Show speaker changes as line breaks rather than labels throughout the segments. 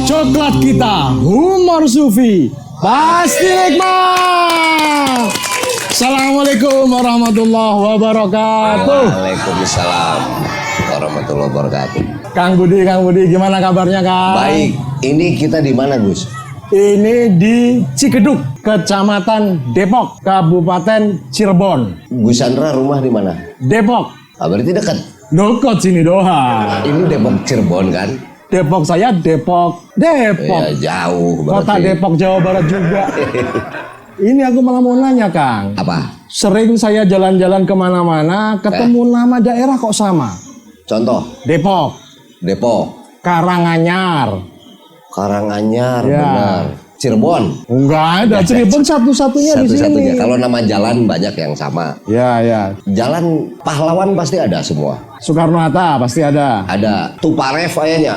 Coklat kita, humor sufi, pasti nikmat. Assalamualaikum warahmatullahi wabarakatuh.
Waalaikumsalam warahmatullahi wabarakatuh.
Kang Budi, gimana kabarnya Kang?
Baik, ini kita di mana Gus?
Ini di Cikedug, Kecamatan Depok, Kabupaten Cirebon.
Gus Chandra rumah di mana?
Depok.
Berarti dekat.
Dekat sini doang.
Ini Depok Cirebon kan?
Depok saya Depok.
Ya, jauh berarti.
Kota Depok Jawa Barat juga. Ini aku malah mau nanya Kang.
Apa?
Sering saya jalan-jalan kemana-mana, ketemu nama daerah kok sama.
Contoh?
Depok, Karanganyar, Ya.
benar. Cirebon?
Enggak ada. Cirebon satu-satunya di sini.
Kalau nama jalan banyak yang sama.
Ya.
Jalan pahlawan pasti ada semua.
Soekarno-Hatta pasti ada.
Ada Tuparef kayaknya.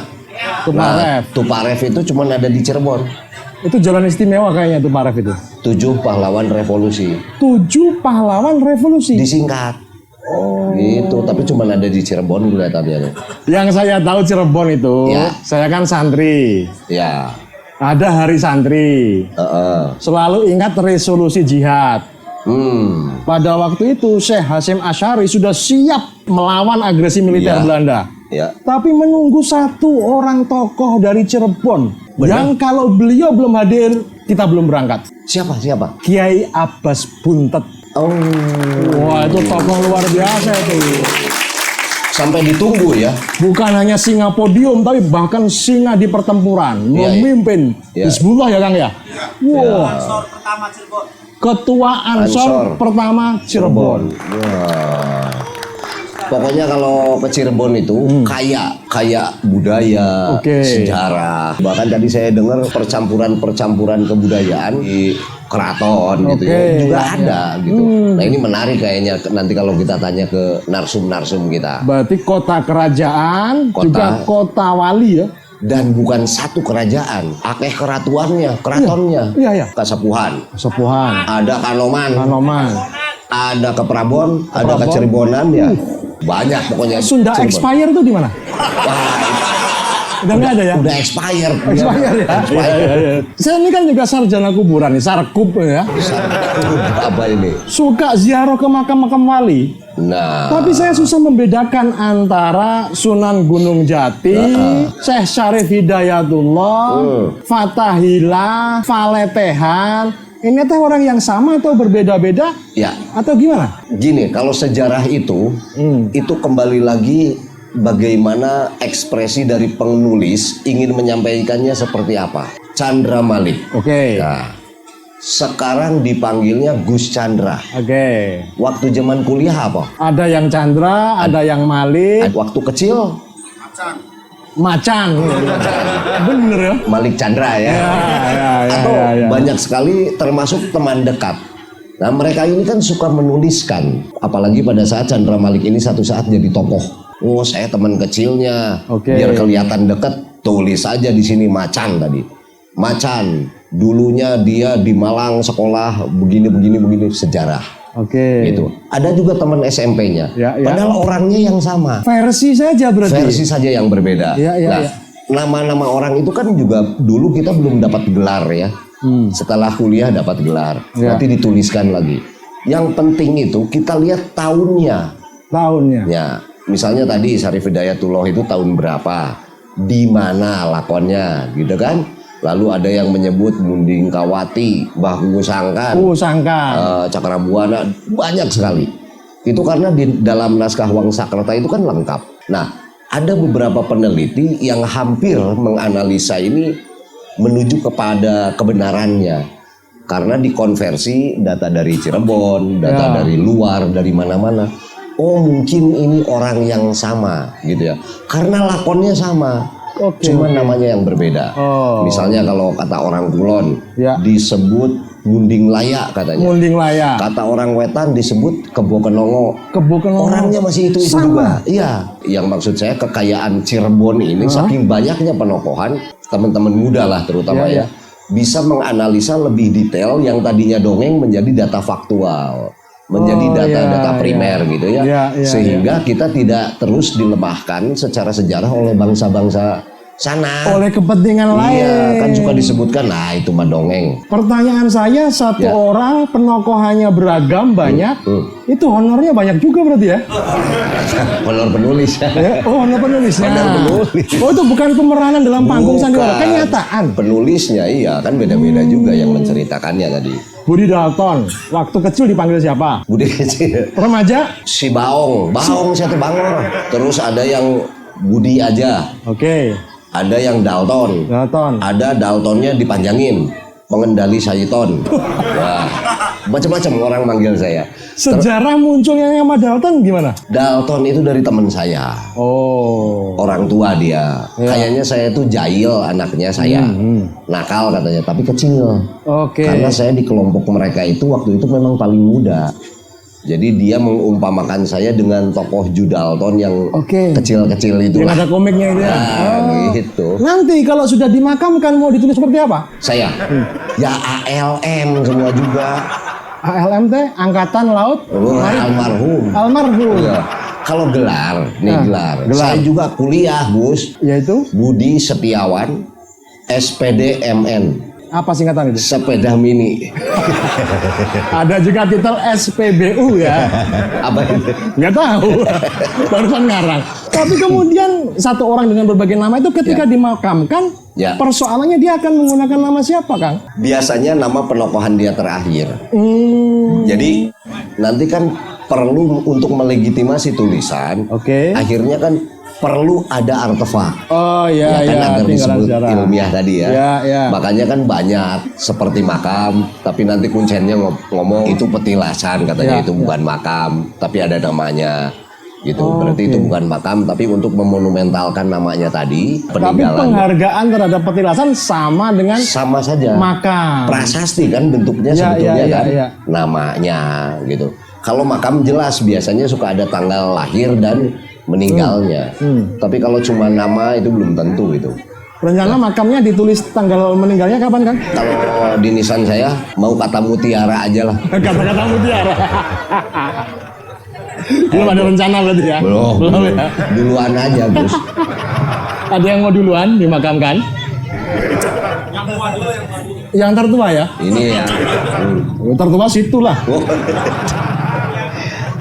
Tuparef.
Tuparef itu cuma ada di Cirebon.
Itu jalan istimewa kayaknya Tuparef itu.
7 pahlawan revolusi.
7 pahlawan revolusi.
Disingkat. Gitu, tapi cuma ada di Cirebon kelihatannya.
Yang saya tahu Cirebon itu,
Ya.
saya kan santri.
Ya.
Ada hari santri. Selalu ingat resolusi jihad. Pada waktu itu Syekh Hasyim Asy'ari sudah siap melawan agresi militer
Ya.
Belanda.
Ya.
Tapi menunggu satu orang tokoh dari Cirebon.
Benar.
Yang kalau beliau belum hadir, kita belum berangkat.
Siapa?
Kiai Abbas Buntet.
Oh.
Wah, itu tokoh luar biasa itu.
Sampai ditunggu ya.
Bukan hanya singa podium, tapi bahkan singa di pertempuran.
Iya,
Memimpin.
iya.
Hizbullah ya Kang ya? Wah.
Ansor pertama Cirebon.
Ketua Ansor pertama Cirebon.
Wah. Pokoknya kalau ke Cirebon itu kaya budaya,
Oke.
sejarah. Bahkan tadi saya dengar percampuran kebudayaan di keraton gitu ya.
Oke,
Juga
ya,
ada gitu. Nah, ini menarik kayaknya nanti kalau kita tanya ke narsum-narsum kita.
Berarti kota kerajaan,
Kota.
juga kota wali ya?
Dan bukan satu kerajaan, akeh keratuannya, keratonnya.
Iya.
Kasepuhan,
Sepuhan,
ada Kanoman,
Kanoman.
ada ke Prabon, ada ke Cirebonan ya. Banyak pokoknya.
Sunda
Cirebon.
Expire itu di mana? Udah nggak ada ya?
Udah expired.
Expired ya? Iya. Saya ini kan juga sarjana kuburan nih, sarkup ya.
Apa ini?
Suka ziarah ke makam-makam wali.
Nah,
Tapi saya susah membedakan antara Sunan Gunung Jati, Syekh Syarif Hidayatullah, Fatahillah, Faletehan. Ini teh orang yang sama atau berbeda-beda?
ya
Atau gimana?
gini, kalau sejarah itu kembali lagi bagaimana ekspresi dari penulis ingin menyampaikannya seperti apa. Chandra Malik.
Oke.
Nah, sekarang dipanggilnya Gus Chandra.
Oke.
Waktu zaman kuliah apa?
Ada yang Chandra, ada yang Malik,
Waktu kecil
Macan. Bener ya?
Malik Chandra ya. Atau banyak sekali termasuk teman dekat. Nah, mereka ini kan suka menuliskan, apalagi pada saat Chandra Malik ini satu saat jadi tokoh. Oh, saya teman kecilnya.
Oke.
Biar kelihatan dekat, tulis aja di sini Macan tadi. Macan, dulunya dia di Malang sekolah begini sejarah.
Oke.
Gitu. Ada juga teman SMP-nya.
Ya.
Padahal orangnya yang sama.
Versi saja berarti.
Versi saja yang berbeda.
Ya.
Nah, nama-nama orang itu kan juga dulu kita belum dapat gelar ya. Setelah kuliah dapat gelar,
Ya.
nanti dituliskan lagi. Yang penting itu kita lihat tahunnya. Ya, misalnya tadi Syarif Hidayatullah itu tahun berapa, di mana lakonnya, gitu kan? Lalu ada yang menyebut Munding Kawati, Mbah Sangkan, Cakrabuana, banyak sekali. Itu karena di dalam naskah Wangsakerta itu kan lengkap. Nah, ada beberapa peneliti yang hampir menganalisa ini menuju kepada kebenarannya. Karena dikonversi data dari Cirebon, data dari luar, dari mana-mana. Oh, mungkin ini orang yang sama gitu ya. Karena lakonnya sama. Cuma namanya yang berbeda. Misalnya kalau kata orang Kulon disebut Munding Laya katanya.
Munding Laya.
Kata orang Wetan disebut Kebo Kenongo. Orangnya masih itu juga. Iya. Yang maksud saya kekayaan Cirebon ini saking banyaknya penokohan, teman-teman muda lah terutama ya, bisa menganalisa lebih detail yang tadinya dongeng menjadi data faktual. Menjadi data-data primer gitu ya. Sehingga kita tidak terus dilemahkan secara sejarah oleh bangsa-bangsa sana.
Oleh kepentingan lain.
Iya, kan suka disebutkan, nah itu mah dongeng.
Pertanyaan saya, satu
Ya.
orang penokohannya beragam banyak, itu honornya banyak juga berarti ya?
Honor penulis.
Ya, oh, honor penulisnya.
Honor penulis.
Oh, itu bukan pemeranan dalam panggung sandiwara, kenyataan.
Penulisnya iya, kan beda-beda juga yang menceritakannya tadi.
Budi Dalton, waktu kecil dipanggil siapa?
Budi kecil.
Remaja?
Si Baong satu Bangor. Terus ada yang Budi aja.
Oke,
Ada yang Dalton.
Dalton.
Ada Daltonnya dipanjangin. Pengendali Sayton. Wah, macam-macam orang manggil saya.
Sejarah munculnya nama Dalton gimana?
Dalton itu dari teman saya.
Oh,
Orang tua dia.
Ya.
Kayaknya saya itu jahil anaknya saya. Nakal katanya, tapi kecil.
oke.
Karena saya di kelompok mereka itu waktu itu memang paling muda. Jadi dia mengumpamakan saya dengan tokoh Judalton yang
Oke.
kecil-kecil itu
Yang
lah.
ada komiknya itu ya?
Gitu.
Nanti kalau sudah dimakamkan mau ditulis seperti apa?
Saya, ya ALM semua juga.
ALMT, Angkatan Laut
Almarhum.
Almarhum.
Ya. Kalau gelar, nih gelar.
gelar.
Saya juga kuliah, Gus.
Yaitu,
Budi Setiawan, SPD MN.
apa singkatan itu?
Sepeda mini.
Ada juga titel SPBU ya.
Apa itu?
Nggak tahu. Barusan ngarang. Tapi kemudian satu orang dengan berbagai nama itu ketika dimakamkan,
Ya.
persoalannya dia akan menggunakan nama siapa, Kang?
Biasanya nama penokohan dia terakhir.
Hmm,
Jadi nanti kan perlu untuk melegitimasi tulisan.
Oke.
Akhirnya kan perlu ada artefak.
Oh ya,
Ya kan
ya,
agar
tinggalan
disebut
sejarah.
ilmiah tadi ya.
Ya, ya.
Makanya kan banyak seperti makam, tapi nanti kuncennya ngomong itu petilasan katanya
Ya,
itu bukan makam, tapi ada namanya. Gitu. Berarti
oke.
itu bukan makam, tapi untuk memonumentalkan namanya tadi,
Tapi
peninggalan.
penghargaan terhadap petilasan sama dengan
Sama saja.
makam.
Prasasti kan bentuknya
Ya,
sebetulnya
ya,
kan
ya.
namanya gitu. Kalau makam jelas biasanya suka ada tanggal lahir dan meninggalnya. Tapi kalau cuma nama itu belum tentu itu.
Rencana makamnya ditulis tanggal meninggalnya kapan, Kang?
Kalau di nisan saya mau kata mutiara aja lah.
Kata-kata mutiara. Belum ada rencana berarti ya?
Belum.
ya?
Duluan aja Gus.
Ada yang mau duluan dimakamkan? Yang tertua ya?
Ini ya.
Yang tertua situlah.
Oh.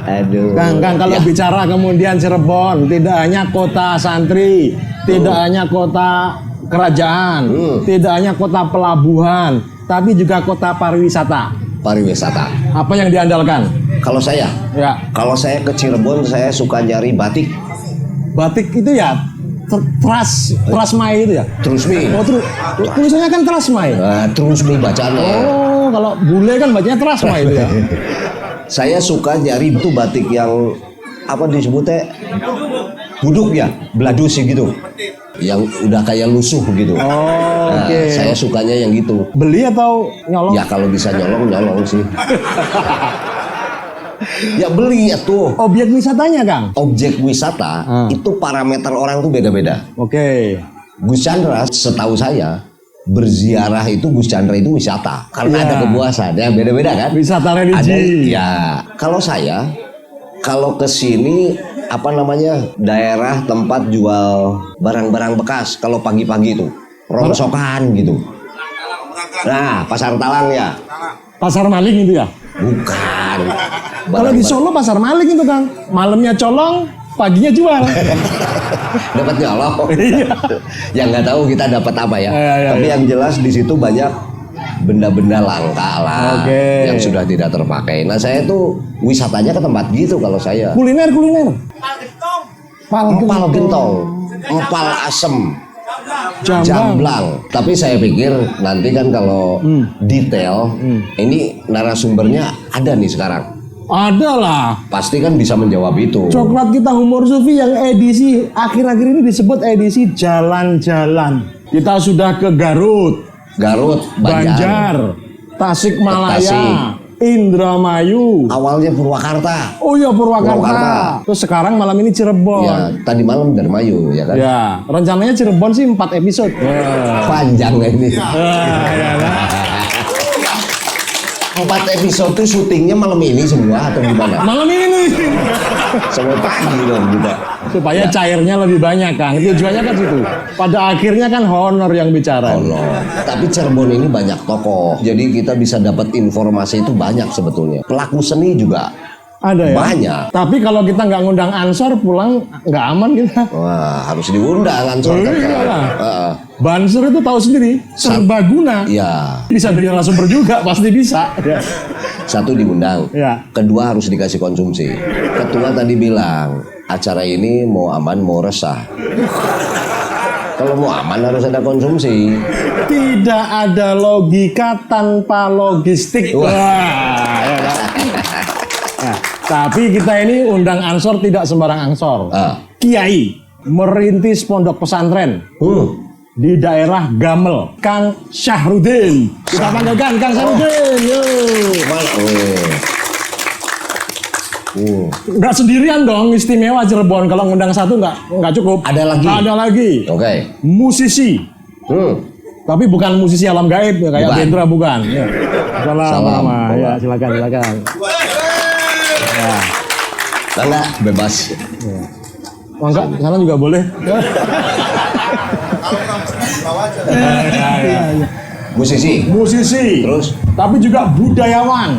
Aduh.
Kang, kalau
Ya.
bicara kemudian Cirebon, tidak hanya kota santri, tidak hanya kota kerajaan, tidak hanya kota pelabuhan, tapi juga kota pariwisata.
Pariwisata.
Apa yang diandalkan?
Kalau saya
Ya,
ke Cirebon saya suka nyari batik.
batik itu ya Trasmai itu ya.
Trusmi.
Oh, tulisannya kan Trasmai.
Nah, Trusmi bacanya.
Oh, kalau bule kan bacanya Trasmai itu ya.
Saya suka nyari itu batik yang apa disebutnya buduk ya, bladus gitu. Yang udah kayak lusuh gitu.
Oh,
Nah,
oke.
saya sukanya yang gitu.
Beli atau nyolong?
Ya kalau bisa nyolong sih. Ya beli ya tuh.
Objek wisatanya, Kang?
Objek wisata itu parameter orang tuh beda-beda.
Oke.
Gus Chandra setahu saya berziarah itu Gus Chandra itu wisata karena
Iya.
ada kepuasan ya beda-beda kan.
Wisata religi.
Ada ya. Kalau ke sini apa namanya daerah tempat jual barang-barang bekas kalau pagi-pagi itu rongsokan gitu. Nah pasar Talang ya.
Pasar maling itu ya?
Bukan.
Kalau di Solo pasar maling itu, Kang. Malamnya colong, paginya jual.
Dapat nyolong.
Iya.
Yang nggak tahu kita dapat apa ya.
Iya,
Tapi
iya.
yang jelas di situ banyak benda-benda langka lah
Oke.
yang sudah tidak terpakai. Nah saya tuh wisatanya ke tempat gitu kalau saya.
Kuliner.
Empal gentong, empal asem, jamblang. Tapi saya pikir nanti kan kalau detail, ini narasumbernya ada nih sekarang.
Ada lah.
Pasti kan bisa menjawab itu.
Coklat kita humor sufi yang edisi akhir-akhir ini disebut edisi jalan-jalan. Kita sudah ke Garut,
Garut,
Banjar, Tasikmalaya,
Tasik.
Indramayu.
Awalnya Purwakarta.
Oh iya Purwakarta.
Purwakarta.
Terus sekarang malam ini Cirebon.
Ya, tadi malam Darmayu ya kan.
Ya, rencananya Cirebon sih 4 episode.
Panjang ini.
Ya, ya, ya.
4 episode itu syutingnya malam ini semua atau gimana?
Malam ini
Sampai pagi dong kita.
supaya cairnya lebih banyak, Kang. Tujuannya kan situ. Pada akhirnya kan honor yang bicara.
Tapi Cirebon ini banyak tokoh, jadi kita bisa dapat informasi itu banyak sebetulnya. Pelaku seni juga
Ada ya?
banyak.
Tapi kalau kita nggak ngundang Ansor pulang nggak aman kita.
Wah, harus diundang Ansor.
Bansur itu tahu sendiri, serbaguna.
Iya.
Bisa dari narasumber juga, pasti bisa.
Satu diundang,
Ya.
kedua harus dikasih konsumsi. Ketua tadi bilang acara ini mau aman mau resah. Kalau mau aman harus ada konsumsi.
Tidak ada logika tanpa logistik. Wah. Ya kan? Nah, tapi kita ini undang Ansor tidak sembarang Ansor. Kiai merintis pondok pesantren di daerah Gamel, Kang Syahrudin. Kita panggilkan Kang Syahrudin. Nggak sendirian dong, istimewa Cirebon. Kalau ngundang satu nggak cukup.
Ada lagi.
Ada lagi.
Oke.
Musisi. Tapi bukan musisi alam gaib ya, kayak Bendra bukan. Ya. Salam. Ya, silakan. Ya.
Enggak, bebas.
Ya. Enggak, sana juga boleh.
Musisi. Terus?
Tapi juga budayawan.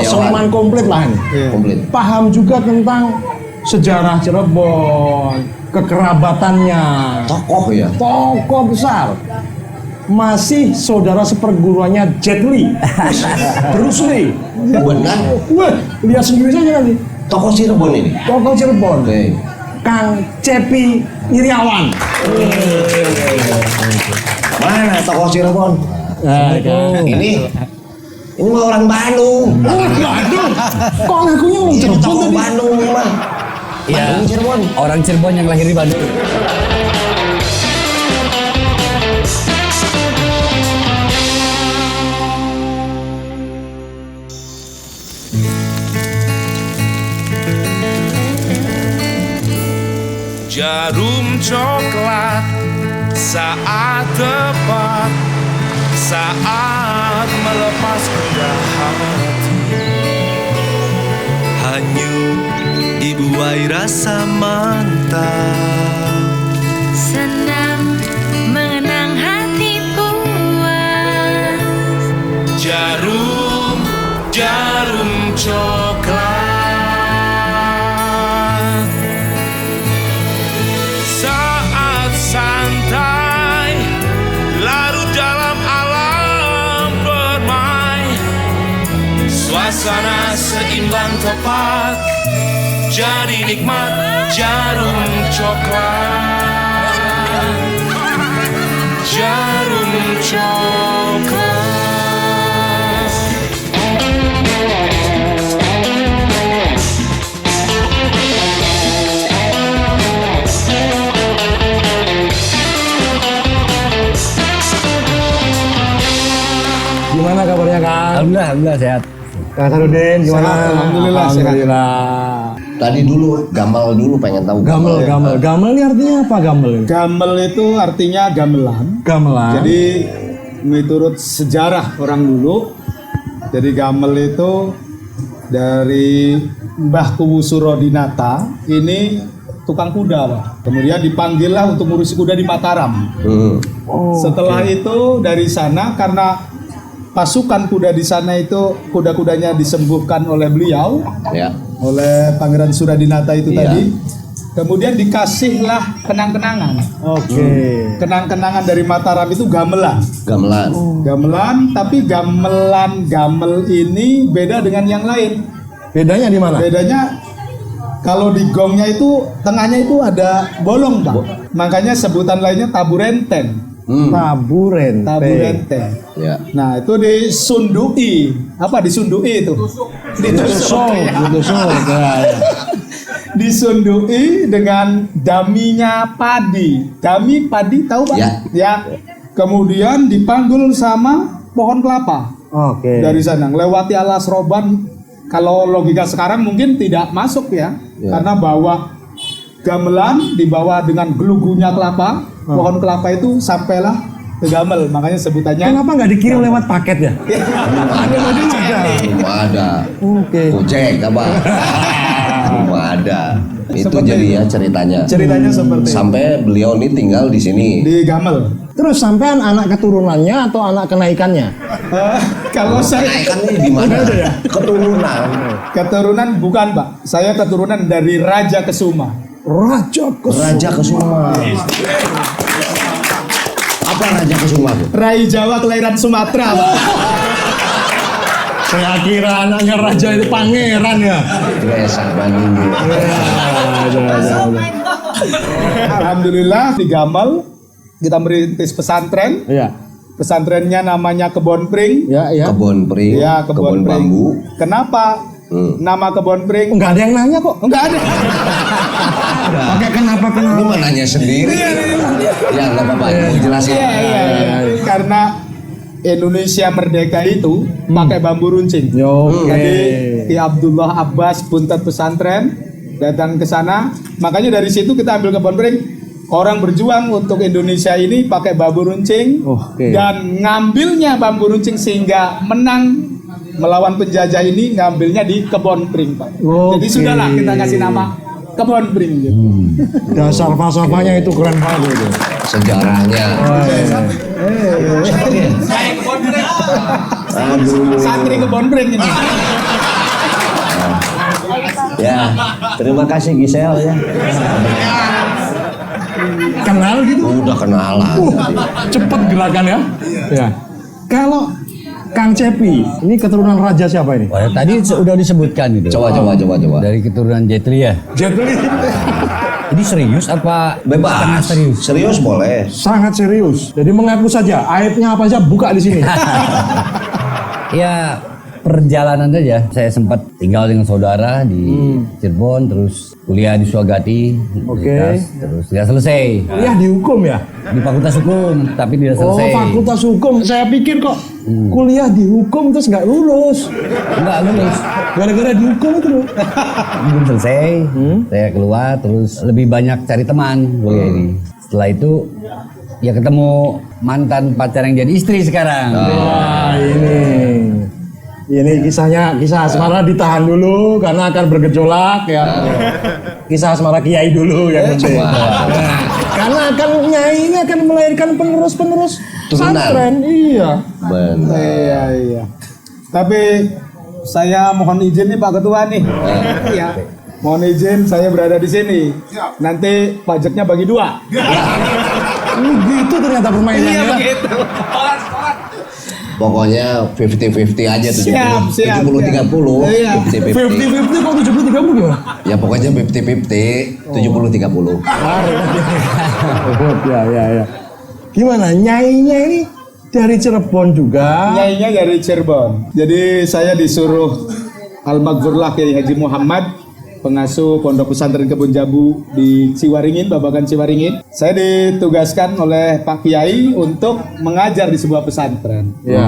Seniman komplit lah ini.
Komplit.
Paham juga tentang sejarah Cirebon, kekerabatannya.
Tokoh ya?
Tokoh besar. Masih saudara seperguruannya Jet Li, Bruce Lee.
Benar?
Wah, lihat sendiri saja nanti.
Tokoh Cirebon ini?
Tokoh Cirebon.
Oke.
Kang Cepi Iriawan.
Mana tokoh Cirebon? Ini mah orang Bandung.
Bandung. Kok ngakunya orang Cirebon
Tokoh
tadi?
Bandung ini mah. Bandung Cirebon.
Orang Cirebon yang lahir di Bandung.
Jarum coklat saat tepat, saat melepas gundah hati. Hanyut dibuai rasa mantap,
senang mengenang hati puas.
jarum coklat. Saat santai larut dalam alam bermain, suasana seimbang tepat, jadi nikmat jarum coklat. Jarum coklat.
Gimana kabarnya, Kang?
Alhamdulillah sehat.
Kang Sarudin gimana?
Alhamdulillah,
Tadi dulu, Gamal dulu pengen tahu.
Gamel. Gamel ini artinya apa, Gamel?
Gamel itu artinya gamelan.
Gamelan.
Jadi menurut sejarah orang dulu, jadi gamel itu dari Mbah Kuwu Surodinata, ini tukang kuda lah. Kemudian dipanggillah untuk ngurusi kuda di Mataram. Setelah itu dari sana, karena pasukan kuda di sana itu kuda-kudanya disembuhkan oleh beliau,
Ya.
oleh Pangeran Surodinata itu
Iya.
tadi. Kemudian dikasihlah kenang-kenangan. Kenang-kenangan dari Mataram itu gamelan.
Gamelan.
Gamelan, tapi gamel ini beda dengan yang lain.
Bedanya di mana?
Bedanya kalau di gongnya itu tengahnya itu ada bolong, Pak. Makanya sebutan lainnya taburenteng. Taburenteng.
Ya.
Nah, itu disundui. Apa disundui itu? Ditusuk. Disundui dengan daminya padi. Dami padi tahu, Pak? Ya. Kemudian dipanggul sama pohon kelapa. Dari sana lewati alas roban. Kalau logika sekarang mungkin tidak masuk ya. Karena bawa gamelan dibawa dengan gelugunya kelapa, pohon kelapa itu sampailah Tegamel, makanya sebutannya.
Kenapa nggak dikirim lewat paket ya?
Belum ada.
Oke.
Gojek apa? Belum ada. Itu
Seperti
jadi ya ceritanya.
Ceritanya seperti
Sampai beliau ini tinggal di sini.
di Gamel.
Terus sampean anak keturunannya atau anak kenaikannya?
Kalau saya
Kenaikannya di mana? Keturunan.
keturunan bukan Pak, saya keturunan dari Raja Kesuma.
Raja
Raja Kesuma. Apa Raja Kesuma tuh?
Rai Jawa kelahiran Sumatera Pak.
Saya kira anaknya raja itu pangeran ya.
Biasa banding.
Alhamdulillah di Gamel kita merintis pesantren.
Iya.
Pesantrennya namanya Kebon Pring.
Ya, ya.
Kebun pring,
Ya,
kebun
Pring.
bambu.
Kenapa nama Kebon Pring?
Enggak ada yang nanya kok.
Enggak ada.
Pakai kenapa?
Ini mah nanya sendiri. Ya nggak apa-apa, mau jelasin.
Iya. Karena Indonesia merdeka itu pakai bambu runcing.
Oke.
Jadi Ki Abdullah Abbas Buntet Pesantren datang ke sana. Makanya dari situ kita ambil Kebon Pring. Orang berjuang untuk Indonesia ini pakai bambu runcing
Oke.
dan ngambilnya bambu runcing sehingga menang melawan penjajah ini ngambilnya di Kebon Pring, Pak.
Oke.
Jadi sudahlah kita kasih nama Kebon Pring gitu.
Dasar falsafahnya itu keren banget itu.
Sejarahnya. Aduh.
Santri Kebon Pring ini.
Ya, terima kasih Gisel ya.
Kenal gitu.
Udah kenalan.
Cepet gerakan ya. Ya. Kalau Kang Cepi, ini keturunan raja siapa ini?
Wah, tadi udah disebutkan gitu.
Coba.
Dari keturunan Jet Li ya.
Jet Li.
Ini serius apa? Setengah
Bebas.
serius.
Serius boleh.
Sangat serius. Jadi mengaku saja, aibnya apa saja buka di sini.
Ya perjalanan saja. Saya sempat tinggal dengan saudara di Cirebon, terus kuliah di Suagati,
Oke.
terus tidak selesai
Kuliah di hukum ya?
di Fakultas Hukum, tapi tidak
Oh,
selesai.
fakultas hukum. Saya pikir kok kuliah di hukum terus nggak lulus.
Enggak lulus,
Gara-gara di hukum itu loh.
belum selesai. Saya keluar, terus lebih banyak cari teman kuliah ini. Setelah itu ya ketemu mantan pacar yang jadi istri sekarang.
Wah, ini kisah asmara ditahan dulu karena akan bergejolak ya. Kisah asmara kiai dulu yang penting. Karena nyai ini akan melahirkan penerus-penerus
Turunan.
pesantren. Iya.
Benar.
Iya. Tapi saya mohon izin nih Pak Ketua nih. Iya. Mohon izin saya berada di sini. Nanti pajaknya bagi 2.
Gitu ternyata permainannya.
Iya begitu.
Pokoknya 50-50 aja tuh.
Siap.
70-30.
Iya.
50-50 kok 70-30 gimana?
Ya pokoknya 50-50, 70-30.
Ya. Gimana? Nyainya ini dari Cirebon juga.
Nyainya dari Cirebon. Jadi saya disuruh Al-Maghfurlah Kiai Haji Muhammad, pengasuh Pondok Pesantren Kebun Jambu di Ciwaringin, Babakan Ciwaringin. Saya ditugaskan oleh Pak Kiai untuk mengajar di sebuah pesantren.
Ya.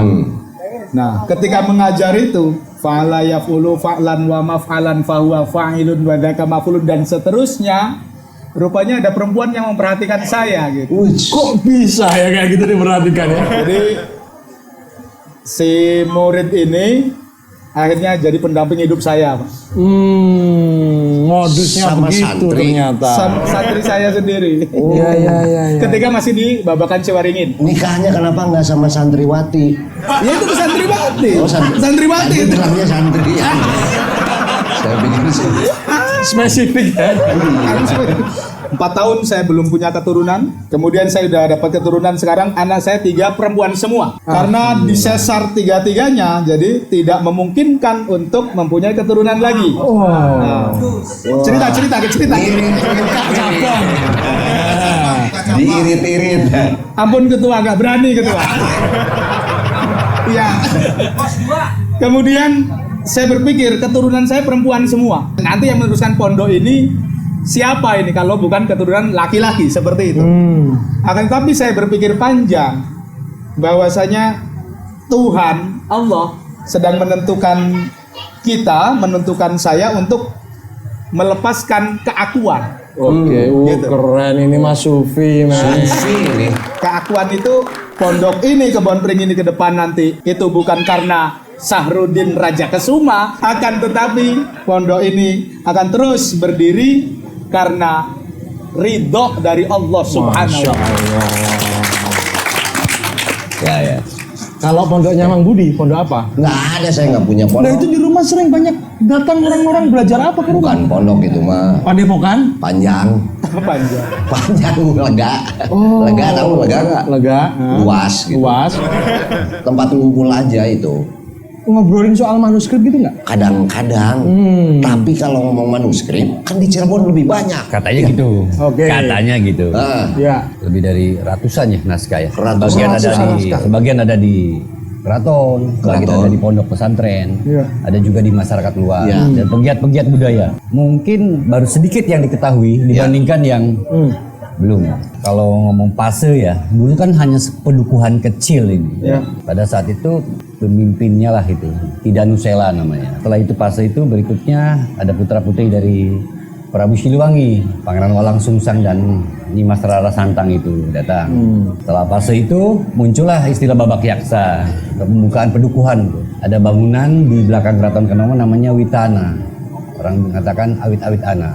Nah, ketika mengajar itu, fa'ala yaf'ulu fa'lan wa maf'alan fahuwa fa'ilun wa dzaka maf'ulun dan seterusnya. Rupanya ada perempuan yang memperhatikan saya gitu.
Kok bisa ya kayak gitu diperhatikan ya?
Jadi si murid ini akhirnya jadi pendamping hidup saya, Pak.
Modusnya
Sama
begitu
santri.
ternyata.
Santri saya sendiri.
Iya.
Ketika masih di Babakan Ciwaringin.
Nikahnya kenapa nggak sama santriwati?
Ya itu santriwati.
Oh,
Santriwati
Tadi
itu.
bilangnya santri. Saya pikir sih.
Spesifik ya.
4 tahun saya belum punya keturunan. Kemudian saya udah dapat keturunan. Sekarang anak saya 3 perempuan semua. Karena disesar 3-3-nya, jadi tidak memungkinkan untuk mempunyai keturunan lagi. Nah, cerita.
Cabang.
Diirit-irit.
Ampun ketua, nggak berani ketua. Iya. Kemudian saya berpikir keturunan saya perempuan semua. Nanti yang meneruskan pondok ini siapa ini kalau bukan keturunan laki-laki seperti itu. Akan tetapi saya berpikir panjang bahwasanya Tuhan Allah sedang menentukan saya untuk melepaskan keakuan.
Oke,
gitu.
keren ini Mas Sufi, men.
Sufi ini.
Keakuan itu pondok ini Kebon Pring ini ke depan nanti itu bukan karena Sahrudin Raja Kesuma, akan tetapi pondok ini akan terus berdiri karena ridho dari Allah Subhanahu wa Ta'ala.
Ya.
Kalau pondoknya Mang Budi, pondok apa?
Nggak ada, saya nggak punya
Nah
pondok.
itu di rumah sering banyak datang orang-orang belajar apa ke rumah?
Bukan pondok itu mah.
Padepokan?
Panjang.
Panjang.
Panjang, lega. Lega tahu lega nggak?
Lega.
Luas gitu.
Luas.
Tempat ngumpul aja itu.
Ngobrolin soal manuskrip gitu nggak?
Kadang-kadang. Tapi kalau ngomong manuskrip, kan di Cirebon lebih banyak.
Katanya gitu.
Oke.
Katanya gitu.
Nah,
Ya.
Lebih dari ratusan ya naskah ya.
Ratusan.
Sebagian ada di keraton, sebagian
Keraton.
ada di pondok pesantren,
Iya.
ada juga di masyarakat luas
Iya.
dan pegiat-pegiat budaya. Mungkin baru sedikit yang diketahui dibandingkan yang belum. Kalau ngomong Pase ya, dulu kan hanya pedukuhan kecil ini.
Iya.
Pada saat itu pemimpinnya lah itu, Kidanusela namanya. Setelah itu Pase itu berikutnya ada putra-putri dari Prabu Siliwangi, Pangeran Walang Sungsang dan Nimas Rara Santang itu datang. Setelah Pase itu muncullah istilah Babak Yaksa, pembukaan pedukuhan. Ada bangunan di belakang Keraton Kanoman namanya Witana. Orang mengatakan awit-awit ana.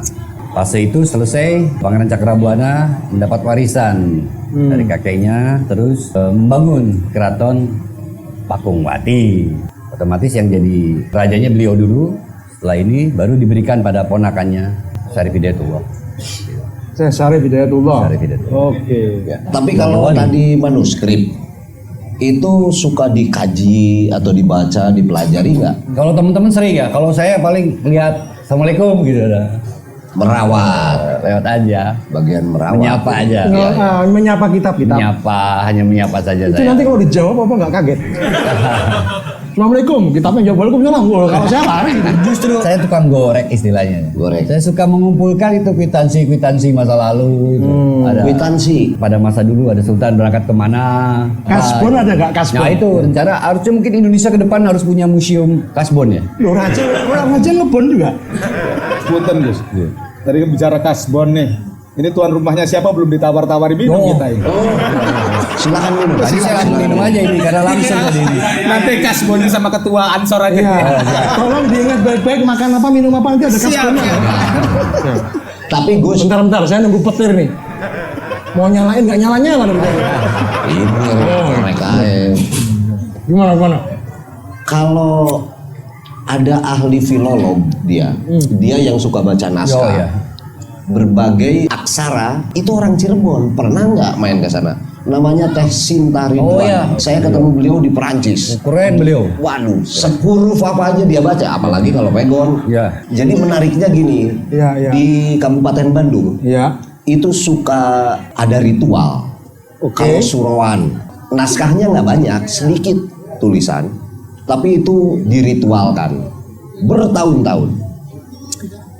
Pase itu selesai, Pangeran Cakrabuana mendapat warisan dari kakeknya, terus membangun Keraton Pakungwati. Otomatis yang jadi rajanya beliau dulu. Setelah ini baru diberikan pada ponakannya Syarif Hidayatullah.
Saya Syarif Hidayatullah.
Syarif Hidayatullah.
Oke.
tapi kalau tadi manuskrip itu suka dikaji atau dibaca, dipelajari nggak?
Kalau teman-teman sering ya, kalau saya paling lihat Assalamualaikum gitu dah.
Merawat,
Lewat aja,
bagian merawat.
menyapa aja.
Menyapa kitab-kitab.
Hanya menyapa saja
Itu
saya.
nanti kalau dijawab apa nggak kaget? Assalamualaikum, kitabnya jawab Waalaikumsalam. Kalau saya lari.
Justru saya tukang gorek istilahnya.
Gorek.
Saya suka mengumpulkan itu kwitansi masa lalu. Itu. Ada
Kwitansi.
pada masa dulu ada Sultan berangkat kemana.
Kasbon ada nggak kasbon?
Nah itu rencana harusnya mungkin Indonesia ke depan harus punya museum kasbon ya.
Loh, Raja ngebon juga.
Punten Gus. Tadi bicara kasbon nih. Ini tuan rumahnya siapa belum ditawar-tawari minum kita ini.
Silakan minum.
Tadi saya langsung minum aja ini karena langsung tadi ini.
Nanti kasbon sama ketua Ansor aja.
Iya. Tolong diingat baik-baik makan apa minum apa nanti ada kasbonnya.
Tapi Gus,
Bentar, saya nunggu petir nih. Mau nyalain nggak nyala-nyala nih.
ini mereka
Gimana?
kalau ada ahli filolog dia yang suka baca naskah.
Oh, iya.
Berbagai aksara itu orang Cirebon. Pernah nggak main ke sana? Namanya Teh Sinta Ridwan.
Oh, iya.
Saya ketemu beliau di Perancis.
Keren beliau.
Waduh, 10 huruf apa aja dia baca, apalagi kalau pegon.
Ya.
Jadi menariknya gini,
Iya.
di Kabupaten Bandung
Iya.
itu suka ada ritual.
Oke.
Kalau suroan, naskahnya nggak banyak, sedikit tulisan, tapi itu diritualkan bertahun-tahun.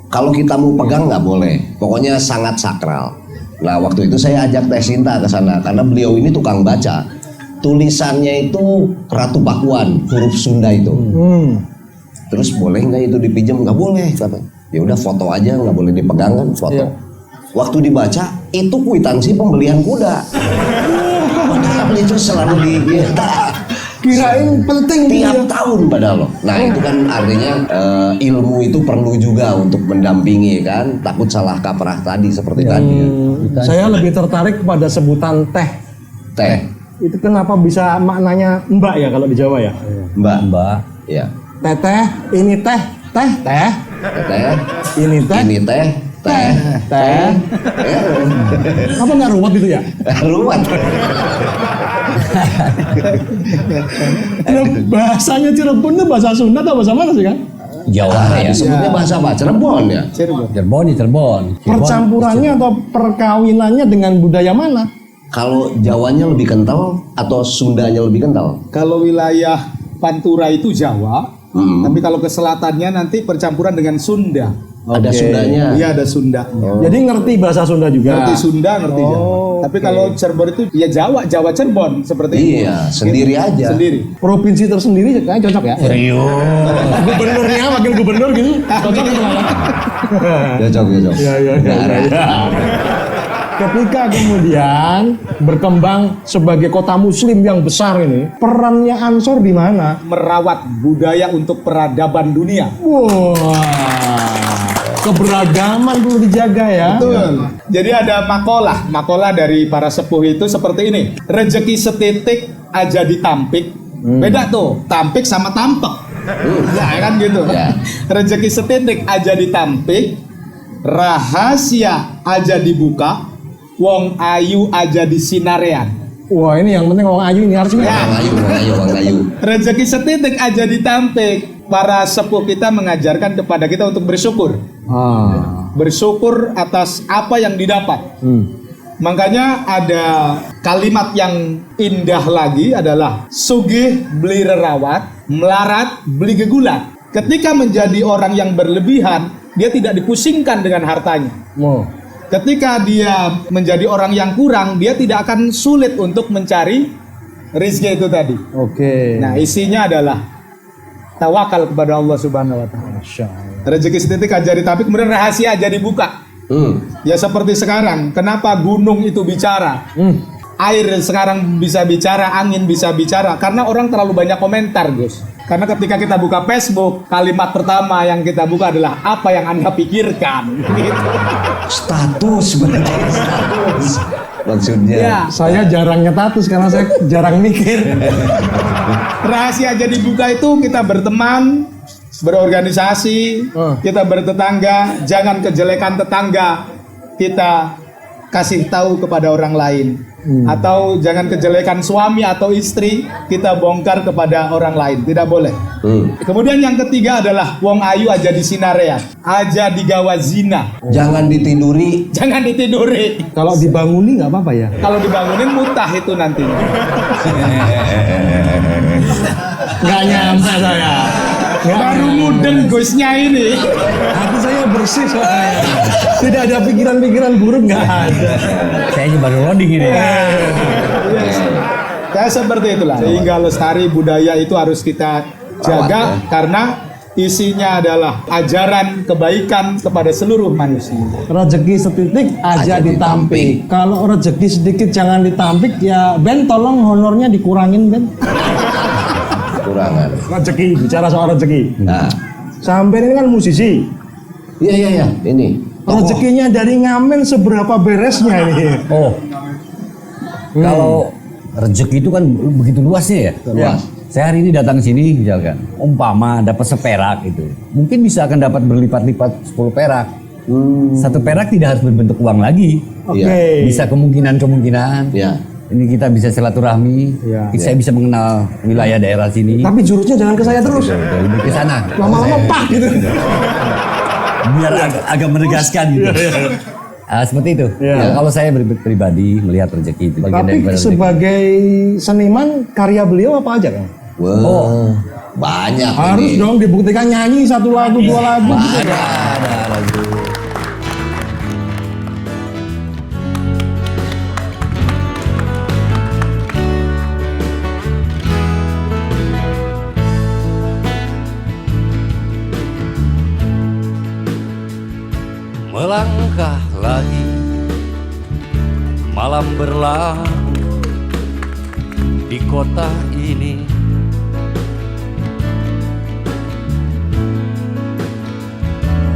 Kalau kita mau pegang nggak boleh, pokoknya sangat sakral. Nah waktu itu saya ajak Teh Sinta ke sana karena beliau ini tukang baca. Tulisannya itu Ratu Pakuan, huruf Sunda itu. Terus boleh nggak itu dipinjam? Nggak boleh, katanya. Ya udah foto aja, nggak boleh dipegang kan foto.
Iya.
Waktu dibaca itu kwitansi pembelian kuda. Padahal itu selalu diminta.
Kirain penting gitu ya.
Tiap tahun padahal loh. Nah itu kan artinya ilmu itu perlu juga untuk mendampingi kan. Takut salah kaprah tadi seperti tadi.
Saya lebih tertarik pada sebutan teh.
Teh,
Itu kenapa bisa maknanya mbak ya kalau di Jawa ya?
Mbak. Ya.
Teteh, ini teh, teh, teh,
Teh.
ini teh,
Ini teh. Teh.
teh. Apa nggak ruwet gitu ya?
Ruwet.
Nah, bahasanya Cirebon itu bahasa Sunda atau bahasa mana sih kan?
Jawa ya.
Disebutnya bahasa apa? Cirebon ya.
Cirebon.
Percampurannya atau perkawinannya dengan budaya mana?
Kalau Jawanya lebih kental atau Sundanya lebih kental?
Kalau wilayah Pantura itu Jawa, tapi kalau ke selatannya nanti percampuran dengan Sunda.
Ada Sundanya.
Iya, ada Sundanya.
Jadi ngerti bahasa Sunda juga.
Ngerti Sunda, ngerti Jawa. Tapi kalau Cirebon itu ya Jawa Cirebon seperti itu.
Iya, sendiri aja.
Sendiri.
Provinsi tersendiri kayaknya cocok ya. Gubernurnya wakil gubernur gitu. Cocok gitu lah.
Cocok.
Iya. Ketika kemudian berkembang sebagai kota muslim yang besar ini, perannya Ansor di mana?
Merawat budaya untuk peradaban dunia.
Wah, keberagaman perlu dijaga ya.
Betul. Jadi ada makalah dari para sepuh itu seperti ini. Rezeki setitik aja ditampik. Beda tuh, tampik sama tampek. Ya kan gitu.
Ya.
Rezeki setitik aja ditampik, rahasia aja dibuka, wong ayu aja disinarean.
Wah, ini yang penting orang ayu ini harus
Wong Ayu.
Rezeki setitik aja ditampik. Para sepuh kita mengajarkan kepada kita untuk bersyukur. Bersyukur atas apa yang didapat. Makanya ada kalimat yang indah lagi adalah sugih beli rerawat, melarat beli gegulat. Ketika menjadi orang yang berlebihan, dia tidak dipusingkan dengan hartanya. Ketika dia menjadi orang yang kurang, dia tidak akan sulit untuk mencari rezeki itu tadi. Nah, isinya adalah tawakal kepada Allah Subhanahu wa taala. Rezeki setitik aja ditampik, kemudian rahasia aja dibuka. Ya seperti sekarang, kenapa gunung itu bicara? Air sekarang bisa bicara, angin bisa bicara, karena orang terlalu banyak komentar, Gus. Karena ketika kita buka Facebook, kalimat pertama yang kita buka adalah apa yang Anda pikirkan. Gitu.
Status maksudnya.
Ya.
Saya jarang nyetatus karena saya jarang mikir.
Rahasia aja dibuka itu kita berteman, berorganisasi, kita bertetangga, jangan kejelekan tetangga kita kasih tahu kepada orang lain. Atau jangan kejelekan suami atau istri kita bongkar kepada orang lain, tidak boleh. Kemudian yang ketiga adalah wong ayu aja disinarean, aja digawa zina.
Jangan ditiduri.
Jangan ditiduri.
Kalau dibanguni nggak apa-apa ya?
Kalau dibangunin mutah itu nantinya.
Nggak nyampe saya.
Baru mudeng Gusnya ini.
Hati saya bersih soalnya. Tidak ada pikiran-pikiran buruk, nggak ada.
Saya ini baru loading ini.
Kayak seperti itulah. Sehingga lestari budaya itu harus kita jaga karena isinya adalah ajaran kebaikan kepada seluruh manusia.
Rezeki setitik aja ditampik. Kalau rezeki sedikit jangan ditampik ya, Ben tolong honornya dikurangin, Ben.
Kurangan.
Rezeki, bicara soal rezeki.
Nah,
Sampai ini kan musisi.
iya. Ini.
Rezekinya dari ngamen seberapa beresnya ini?
Kalau rezeki itu kan begitu luasnya ya.
Luas.
Saya hari ini datang sini misalkan, umpama dapat seperak itu, mungkin bisa akan dapat berlipat-lipat 10 perak. Satu perak tidak harus berbentuk uang lagi.
Oke.
Bisa kemungkinan.
Ya.
Ini kita bisa silaturahmi. Saya bisa mengenal wilayah daerah sini.
Tapi jurusnya jangan ke saya terus.
Lebih ke sana.
Lama-lama pak gitu.
Biar agak menegaskan gitu. Seperti itu. Ya, kalau saya pribadi melihat rezeki itu bagian
Tapi
daripada rezeki.
sebagai seniman, karya beliau apa aja kan?
Wah, banyak
Harus
ini.
dong dibuktikan nyanyi 1 lagu 2 lagu gitu kan?
Ada lagu. Melangkah lagi, malam berlalu di kota ini.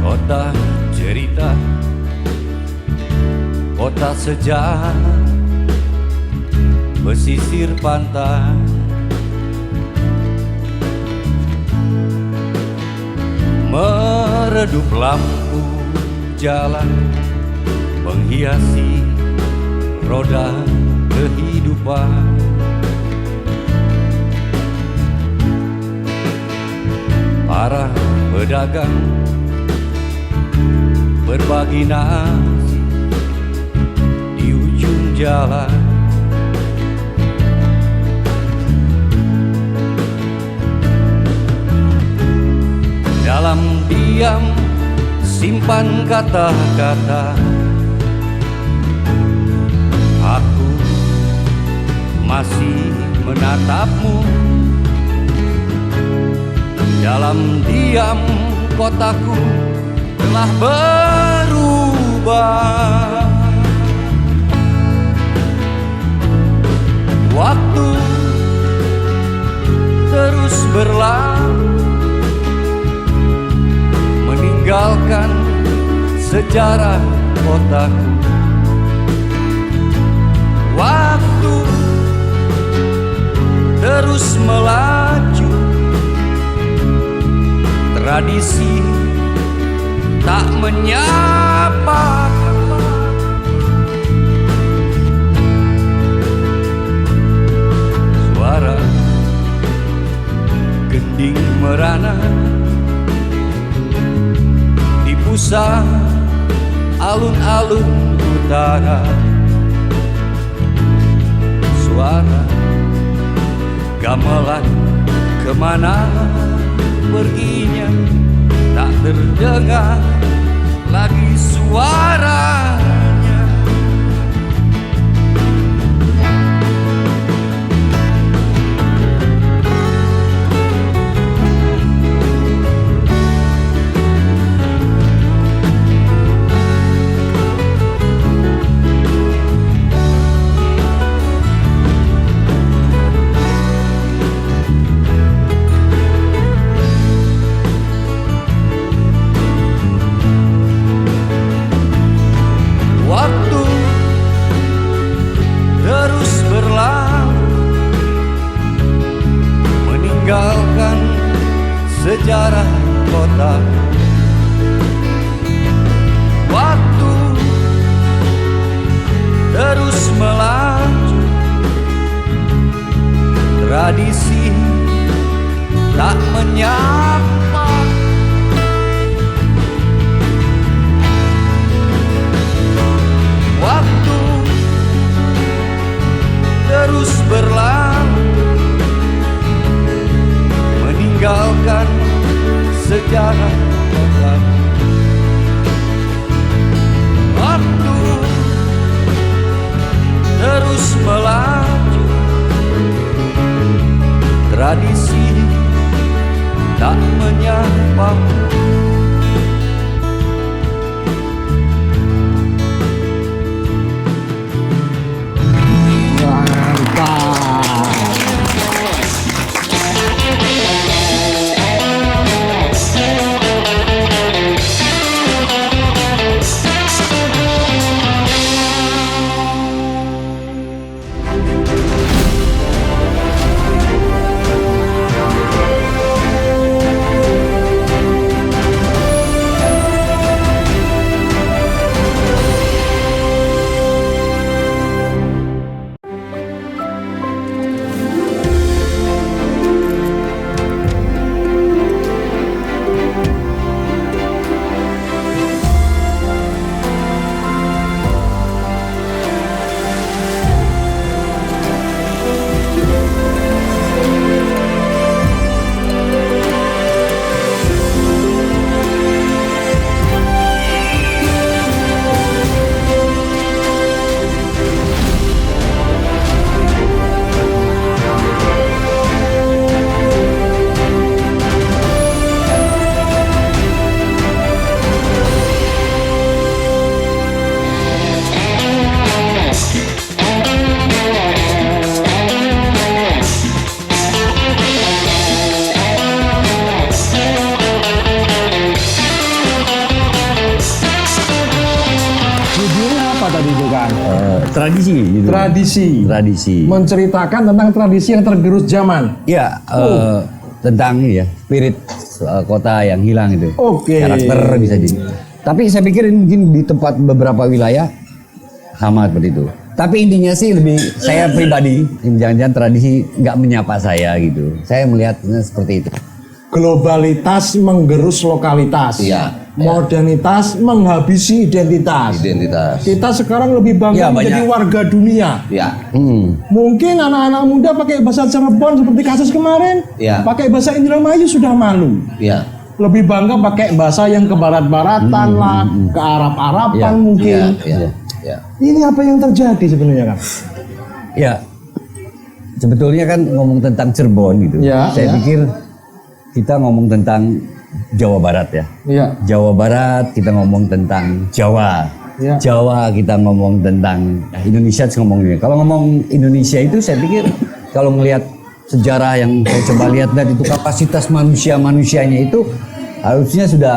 Kota cerita, kota sejarah, pesisir pantai. Meredup lampu jalan menghiasi roda kehidupan. Para pedagang berbagi nasi di ujung jalan. Dalam diam simpan kata-kata. Aku masih menatapmu. Dalam diam kotaku telah berubah. Waktu terus berlalu, meninggalkan sejarah kotaku. Waktu terus melaju, tradisi tak menyapa. Suara gending merana di pusat alun-alun utara. Suara gamelan kemana perginya, tak terdengar lagi suaranya. Sejarah kota. Waktu terus melaju, tradisi tak menyapa. Waktu terus berlalu, meninggalkan sejarah kota. Waktu terus melaju, tradisi tak menyapa. Tradisi gitu.
Tradisi. Menceritakan tentang tradisi yang tergerus zaman.
Ya, tentang ini ya, spirit kota yang hilang itu.
Oke.
Karakter bisa jadi. Tapi saya pikir ini mungkin di tempat beberapa wilayah sama seperti itu. Tapi intinya sih lebih saya pribadi, jangan-jangan tradisi nggak menyapa saya gitu. Saya melihatnya seperti itu.
Globalitas menggerus lokalitas.
Iya.
Modernitas menghabisi identitas. Kita sekarang lebih bangga menjadi warga dunia.
Ya.
Mungkin anak-anak muda pakai bahasa Cirebon seperti kasus kemarin.
Ya.
Pakai bahasa Indramayu sudah malu.
Ya.
lebih bangga pakai bahasa yang ke barat-baratan lah, ke Arab-Araban mungkin.
Ya.
Ini apa yang terjadi sebenarnya kan?
Ya, sebetulnya kan ngomong tentang Cirebon gitu.
Ya,
Saya pikir kita ngomong tentang Jawa Barat ya.
Iya.
Jawa Barat kita ngomong tentang Jawa.
Ya.
Jawa kita ngomong tentang Indonesia ngomongnya. Kalau ngomong Indonesia itu saya pikir kalau melihat sejarah yang saya coba lihat itu kapasitas manusianya itu harusnya sudah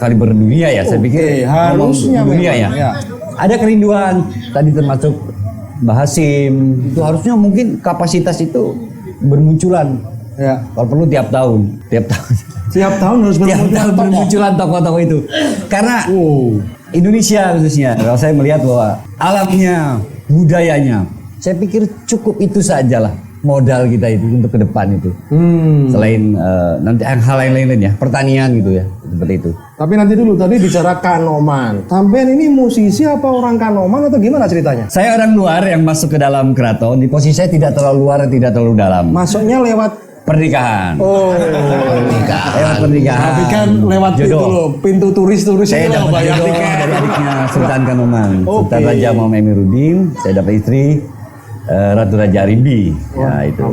kaliber dunia ya. Saya pikir
harusnya
dunia
memang,
ya. Ada kerinduan tadi termasuk Bahasim itu harusnya mungkin kapasitas itu bermunculan.
Ya.
Kalau perlu tiap tahun.
Tiap tahun harus
bermunculan tokoh-tokoh itu. Karena Indonesia khususnya, kalau saya melihat bahwa alamnya, budayanya, saya pikir cukup itu sajalah modal kita itu untuk ke depan itu. Selain nanti hal lain-lain ya, pertanian gitu ya, seperti itu.
Tapi nanti dulu tadi bicara Kanoman. Sampean ini musisi apa orang Kanoman atau gimana ceritanya?
Saya orang luar yang masuk ke dalam keraton. Di posisi saya tidak terlalu luar, tidak terlalu dalam.
Masuknya lewat
pernikahan. Lewat pernikahan.
Tapi kan lewat
jodoh.
itu loh, pintu turis-turis
Saya
itu loh,
dapat
bayar
jodoh
tiket.
dari adiknya Sultan Kanoman, Sultan Raja Muhammad Emiruddin. Saya dapat istri Ratu Raja Arimbi. Ya itu.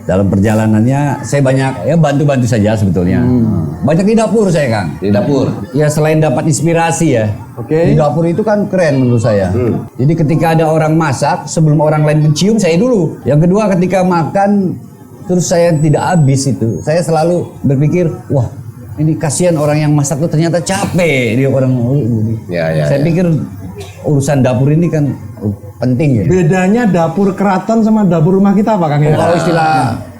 Dalam perjalanannya saya banyak ya bantu-bantu saja sebetulnya. Banyak di dapur saya, Kang.
Di dapur.
Ya selain dapat inspirasi ya. Di dapur itu kan keren menurut saya. Jadi ketika ada orang masak, sebelum orang lain mencium saya dulu. Yang kedua ketika makan terus saya tidak habis itu. Saya selalu berpikir, wah ini kasihan orang yang masak itu ternyata capek dia orang. Saya pikir urusan dapur ini kan penting ya.
Bedanya dapur keraton sama dapur rumah kita apa Kang?
Kalau istilah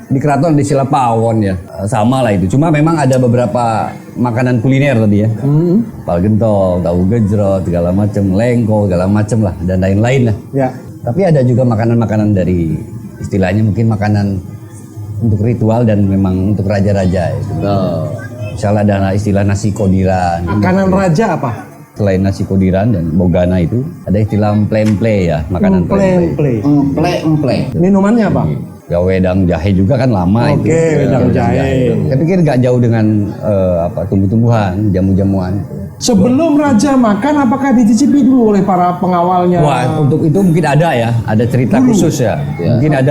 di keraton ada istilah pawon ya, sama lah itu. Cuma memang ada beberapa makanan kuliner tadi ya, pal gentong, tahu gejrot, segala macam, lengko, segala macam lah, dan lain-lain lah.
Ya.
Tapi ada juga makanan-makanan dari istilahnya mungkin makanan untuk ritual dan memang untuk raja-raja itu. Misalnya ada istilah nasi kodiran.
Makanan raja apa?
Selain nasi kodiran dan bogana itu ada istilah emple-emple ya, makanan
Emple. Minumannya apa?
Ya wedang jahe juga kan lama itu.
Wedang jahe.
Saya pikir nggak jauh dengan tumbuh-tumbuhan, jamu-jamuan.
Sebelum raja makan, apakah dicicipi dulu oleh para pengawalnya?
Wah, untuk itu mungkin ada ya, ada cerita khusus ya.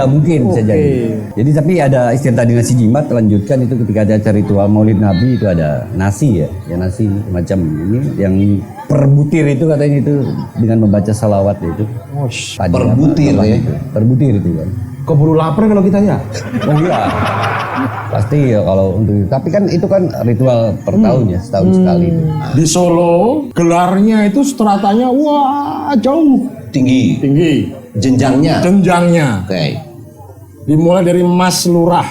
Mungkin bisa jadi. Jadi tapi ada istilah tadi nasi jimat, lanjutkan itu ketika ada acara ritual Maulid Nabi itu ada nasi ya, nasi macam ini yang per butir itu katanya itu dengan membaca salawat itu.
Per butir ya.
Per butir itu kan.
Keburu lapar kalau kita ya.
Oh iya. Pasti ya kalau untuk tapi kan itu kan ritual per tahun ya, setahun sekali.
Di Solo gelarnya itu stratanya wah jauh
Tinggi. Jenjangnya. Oke.
Dimulai dari Mas Lurah,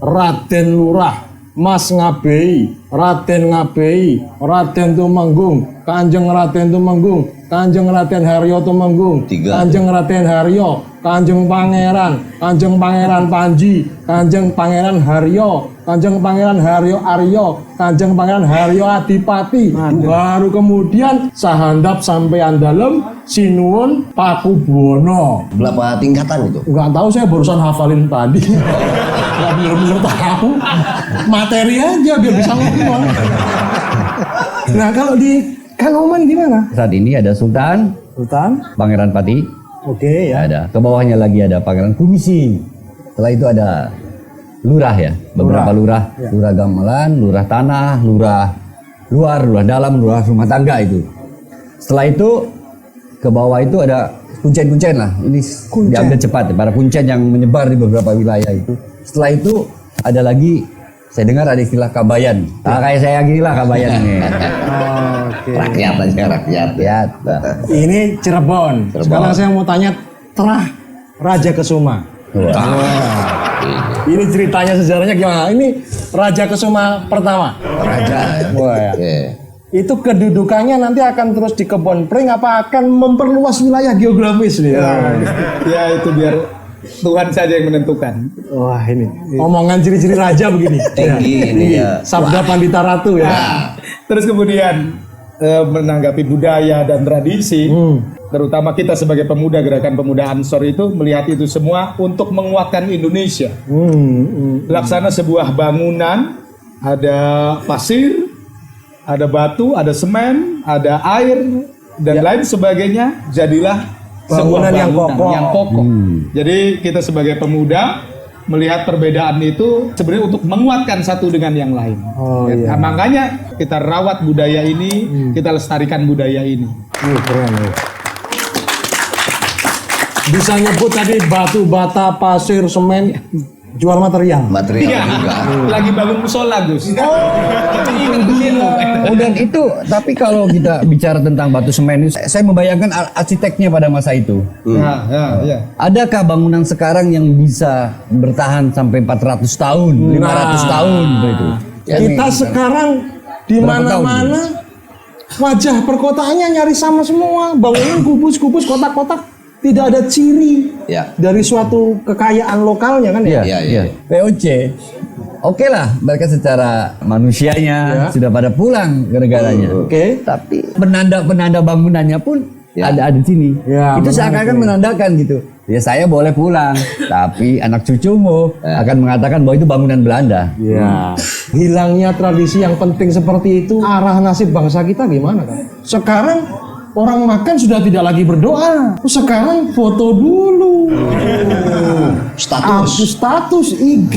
Raden Lurah, Mas Ngabei, Raden Ngabei, Raden Tumenggung, Kanjeng Raden Tumenggung, Kanjeng Raden Haryo Tumenggung, Kanjeng Raden Haryo, Kanjeng Pangeran Panji, Kanjeng Pangeran Haryo, Kanjeng Pangeran Haryo Aryo, Kanjeng Pangeran Haryo Adipati. Baru kemudian sahandap sampai andalem, sinuwun Pakubuwono.
Berapa tingkatan itu?
Nggak tahu, saya barusan hafalin tadi. Nggak bener-bener tahu. Materi aja biar bisa ngomong. Nah kalau di Kanoman gimana?
Saat ini ada Sultan, Pangeran Pati.
Oke ya.
Ada. Ke bawahnya lagi ada Pangeran Kumisi. Setelah itu ada lurah ya, beberapa lurah. Lurah gamelan, lurah tanah, lurah luar, lurah dalam, lurah rumah tangga itu. Setelah itu ke bawah itu ada kuncen-kuncen lah. Ini diambil cepat ya, para kuncen yang menyebar di beberapa wilayah itu. Setelah itu ada lagi, saya dengar ada istilah kabayan. Kayak saya gini lah kabayan ini.
Rakyat aja, rakyat.
Ini Cirebon. Sekarang saya mau tanya Terah Raja Kesuma. Ini ceritanya sejarahnya gimana? Ini Raja Kesuma pertama. Wah, ya. Itu kedudukannya nanti akan terus di Kebon Pring apa akan memperluas wilayah geografis nih?
Ya itu biar Tuhan saja yang menentukan.
Wah ini omongan ciri-ciri raja begini.
Tinggi ini ya.
Sabda Pandita Ratu ya.
Terus kemudian menanggapi budaya dan tradisi, terutama kita sebagai pemuda gerakan pemuda Ansor itu melihat itu semua untuk menguatkan Indonesia. Laksana sebuah bangunan ada pasir, ada batu, ada semen, ada air dan lain sebagainya. Jadilah sebuah
Bangunan yang kokoh.
Jadi kita sebagai pemuda melihat perbedaan itu sebenarnya untuk menguatkan satu dengan yang lain. Nah, makanya kita rawat budaya ini, kita lestarikan budaya ini.
Keren ya. Bisa nyebut tadi batu bata, pasir, semen, jual material.
Material juga.
Lagi bangun musola, Gus.
Oh, dan itu, tapi kalau kita bicara tentang batu semen itu, saya membayangkan arsiteknya pada masa itu.
Ya.
Adakah bangunan sekarang yang bisa bertahan sampai 400 tahun, 500 tahun begitu?
Kita sekarang di
Berapa tahun
mana-mana wajah perkotaannya nyari sama semua. Bangunan kubus-kubus, kotak-kotak, tidak ada ciri
Ya.
dari suatu kekayaan lokalnya kan ya?
Iya.
POC. Oke lah, mereka secara manusianya sudah pada pulang ke negaranya.
Oke.
Tapi penanda-penanda bangunannya pun ada di sini.
Ya,
itu
menarik
seakan-akan
ini.
menandakan gitu. Ya saya boleh pulang, tapi anak cucumu akan mengatakan bahwa itu bangunan Belanda.
Ya. Hilangnya tradisi yang penting seperti itu, arah nasib bangsa kita gimana kan? Sekarang orang makan sudah tidak lagi berdoa. Sekarang foto dulu.
Status.
Status IG.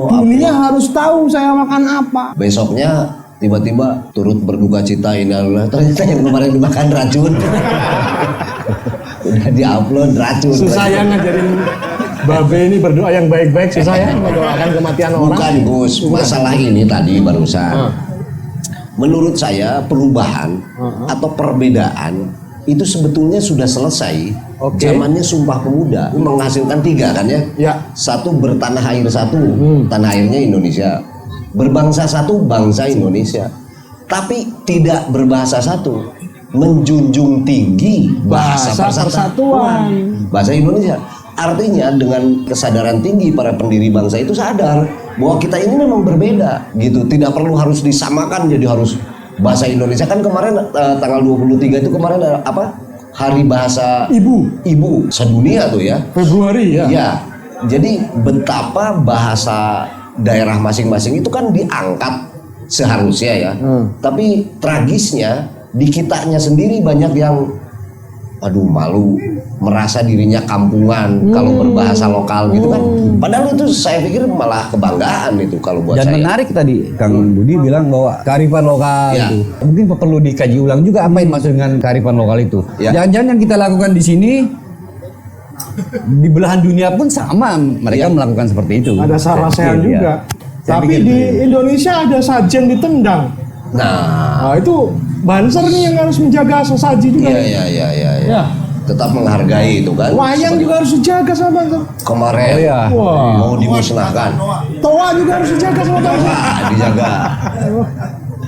Dunia harus tahu saya makan apa.
Besoknya tiba-tiba turut berduka cita innalillahi. Ternyata yang kemarin dimakan racun. Udah diupload racun.
Susah ya ngajarin Babe ini berdoa yang baik-baik, susah ya mendoakan kematian orang.
Bukan Gus, masalah ini tadi barusan. Menurut saya perubahan atau perbedaan itu sebetulnya sudah selesai. Zamannya Sumpah Pemuda menghasilkan 3 kan ya?
Ya.
Satu bertanah air satu, tanah airnya Indonesia. Berbangsa satu, bangsa Indonesia. Tapi tidak berbahasa satu, menjunjung tinggi bahasa persatuan, bahasa Indonesia. Artinya dengan kesadaran tinggi para pendiri bangsa itu sadar bahwa kita ini memang berbeda gitu, tidak perlu harus disamakan jadi harus bahasa Indonesia. Kan kemarin tanggal 23 itu kemarin apa? Hari Bahasa Ibu sedunia tuh ya.
Februari ya.
Ya. Jadi betapa bahasa daerah masing-masing itu kan diangkat seharusnya ya. Tapi tragisnya di kitanya sendiri banyak yang aduh malu, merasa dirinya kampungan kalau berbahasa lokal gitu kan. Padahal itu saya pikir malah kebanggaan itu kalau buat
Dan
saya.
menarik tadi Kang Budi bilang bahwa kearifan lokal
Ya.
itu mungkin perlu dikaji ulang juga apa yang maksud dengan kearifan lokal itu.
Ya.
Jangan-jangan yang kita lakukan di sini di belahan dunia pun sama mereka melakukan seperti itu.
Ada
Iya.
Sarasehan juga.
Saya
Tapi
pikir
di
itu.
Indonesia ada sajen ditendang.
Nah,
Nah itu Banser nih yang harus menjaga sesaji juga.
iya.
Ya.
Tetap menghargai itu kan.
Wayang juga harus dijaga sama Banser.
Kemarin
Oh, iya.
Wah.
mau dimusnahkan.
Toa juga harus dijaga sama Banser.
Dijaga.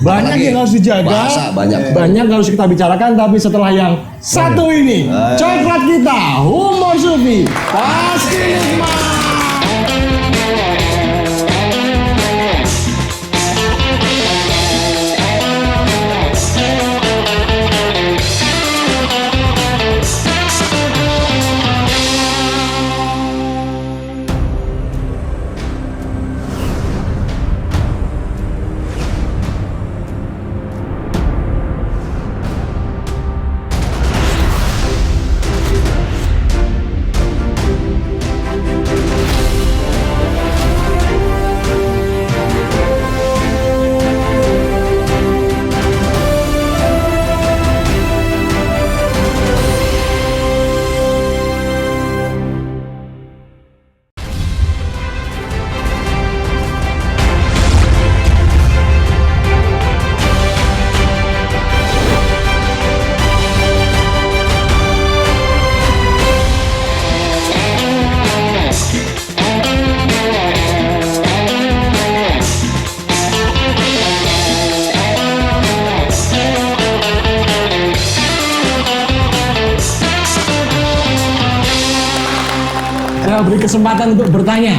Banyak
Apalagi
yang harus dijaga.
bahasa, banyak.
Banyak harus kita bicarakan. Tapi setelah yang satu ini, coklat kita, humor Sufi, pasti nikmat. Saya beri kesempatan untuk bertanya.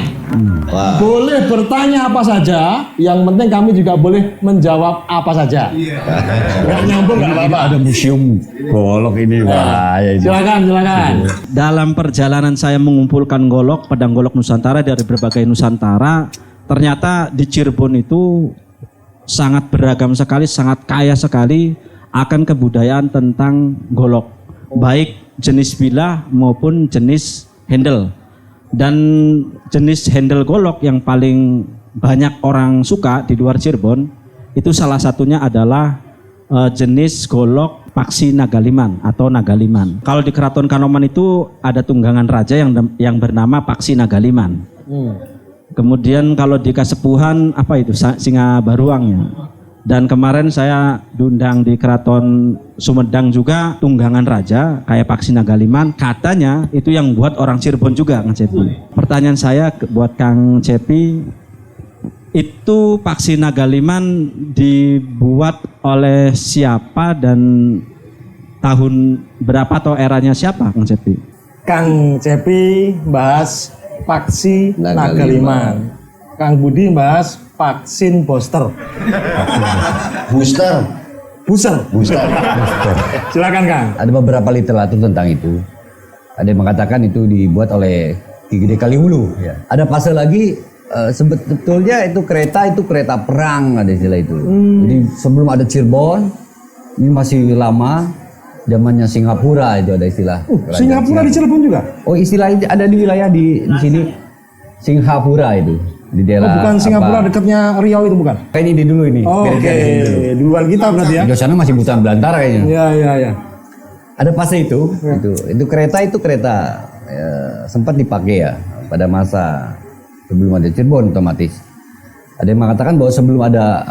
Wah.
Boleh bertanya apa saja, yang penting kami juga boleh menjawab apa saja. Nggak nyambung nggak apa-apa.
Ada museum golok ini, bahaya ini.
Silakan.
Dalam perjalanan saya mengumpulkan golok, pedang golok Nusantara dari berbagai Nusantara, ternyata di Cirebon itu sangat beragam sekali, sangat kaya sekali akan kebudayaan tentang golok, baik jenis bilah maupun jenis handle. Dan jenis handle golok yang paling banyak orang suka di luar Cirebon itu salah satunya adalah jenis golok Paksi Nagaliman atau Nagaliman. Kalau di Keraton Kanoman itu ada tunggangan raja yang bernama Paksi Nagaliman. Kemudian kalau di Kasepuhan apa itu Singa Baruangnya. Dan kemarin saya diundang di Keraton Sumedang juga tunggangan raja kayak Paksi Nagaliman. Katanya itu yang buat orang Cirebon juga, Kang Cepi. Pertanyaan saya buat Kang Cepi, itu Paksi Nagaliman dibuat oleh siapa dan tahun berapa atau eranya siapa, Kang Cepi?
Kang Cepi bahas Paksi Nagaliman. Kang Budi bahas vaksin booster. Booster. Silakan Kang.
Ada beberapa literatur tentang itu. Ada yang mengatakan itu dibuat oleh Ki Gede Kaliwulu. Ya. Ada pasal lagi sebetulnya itu kereta perang, ada istilah itu. Jadi sebelum ada Cirebon, ini masih lama, zamannya Singapura itu ada istilah.
Singapura di Cirebon juga?
Oh, istilah itu ada di wilayah di sini Singapura itu. Di daerah
bukan Singapura dekatnya Riau itu bukan?
Kayaknya di dulu ini.
Oke, duluan kita berarti ya.
Di sana masih buta belantara kayaknya.
Iya.
Ada fase itu, itu kereta sempat dipakai ya pada masa sebelum ada Cirebon otomatis. Ada yang mengatakan bahwa sebelum ada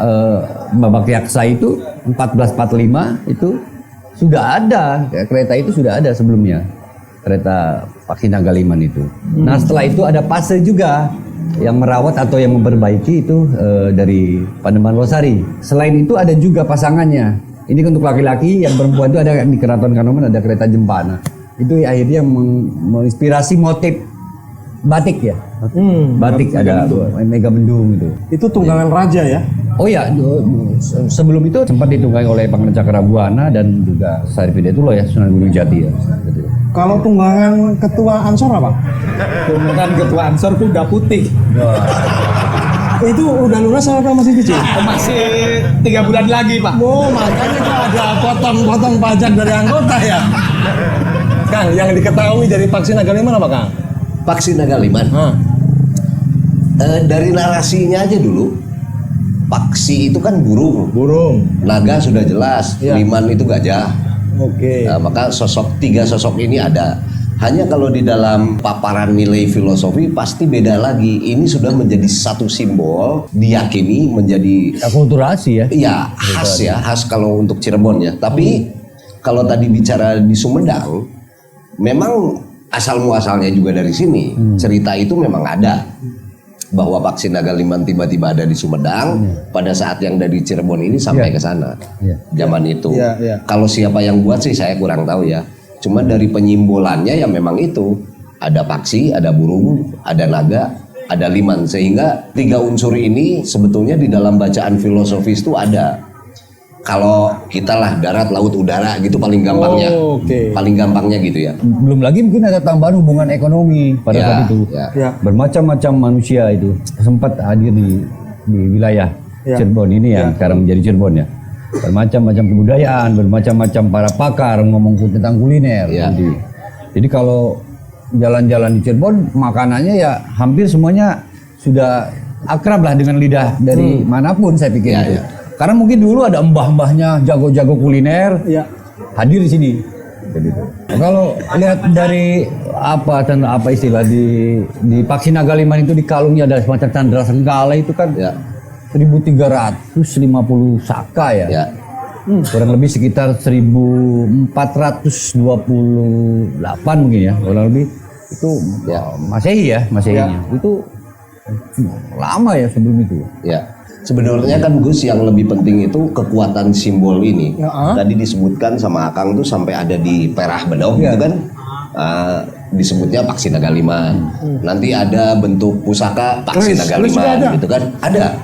Babak Yaksa itu 1445 itu sudah ada kereta itu sudah ada sebelumnya, kereta Paksi Nagaliman itu. Nah setelah itu ada fase juga yang merawat atau yang memperbaiki itu dari Pademangan Losari. Selain itu ada juga pasangannya. Ini untuk laki-laki, yang perempuan itu ada di Keraton Kanoman ada kereta Jempana. Itu akhirnya menginspirasi motif batik ya. Batik ada Mega Mendung itu.
Itu tunggangan raja ya?
Oh ya, sebelum itu sempat ditunggangi oleh Pangeran Cakrabuana dan juga Syarif Hidayatullah ya, Sunan Gunung Jati ya.
Kalau tunggangan ketua Ansor apa?
Tunggangan ketua Ansor kuda putih.
Itu udah lunas atau masih kecil?
Masih 3 bulan lagi Pak.
Oh makanya kok ada potong-potong pajak dari anggota ya? Kang, yang diketahui dari Paksi Nagaliman apa Kang?
Paksi Nagaliman. Dari narasinya aja dulu. Paksi itu kan burung. Naga sudah jelas.
Ya.
Liman itu gajah.
Oke.
Nah, maka 3 sosok ini ada. Hanya kalau di dalam paparan nilai filosofi pasti beda lagi. Ini sudah menjadi satu simbol, diyakini menjadi
akulturasi ya.
Iya, khas kalau untuk Cirebon ya. Tapi kalau tadi bicara di Sumedang, memang asal muasalnya juga dari sini. Cerita itu memang ada bahwa Paksi Nagaliman tiba-tiba ada di Sumedang pada saat yang dari Cirebon ini sampai ke sana. Zaman itu. Kalau siapa yang buat sih saya kurang tahu ya. Cuma dari penyimbolannya ya memang itu. Ada paksi, ada burung, ada naga, ada liman. Sehingga 3 unsur ini sebetulnya di dalam bacaan filosofis itu ada. Kalau kita lah darat, laut, udara gitu paling gampangnya. Paling gampangnya gitu ya.
Belum lagi mungkin ada tambahan hubungan ekonomi pada saat itu. Bermacam-macam manusia itu sempat hadir di wilayah Cirebon ini yang sekarang menjadi Cirebon ya. Bermacam-macam kebudayaan, bermacam-macam para pakar ngomong tentang kuliner. Jadi kalau jalan-jalan di Cirebon makanannya ya hampir semuanya sudah akrab lah dengan lidah dari manapun saya pikir itu. Karena mungkin dulu ada mbah-mbahnya jago-jago kuliner hadir di sini. Kalau lihat dari apa istilah di Paksi Nagaliman itu di kalungnya ada semacam candra senggala itu kan 1350 saka ya. Kurang lebih sekitar 1428 mungkin ya, kurang lebih itu Masehinya. Itu lama ya sebelum itu.
Ya. Sebenarnya kan Gus yang lebih penting itu kekuatan simbol ini. Tadi disebutkan sama Akang tuh sampai ada di Perah Bedog gitu kan. Disebutnya Paksi Nagaliman. Nanti ada bentuk pusaka Paksi Nagaliman gitu kan. Ada.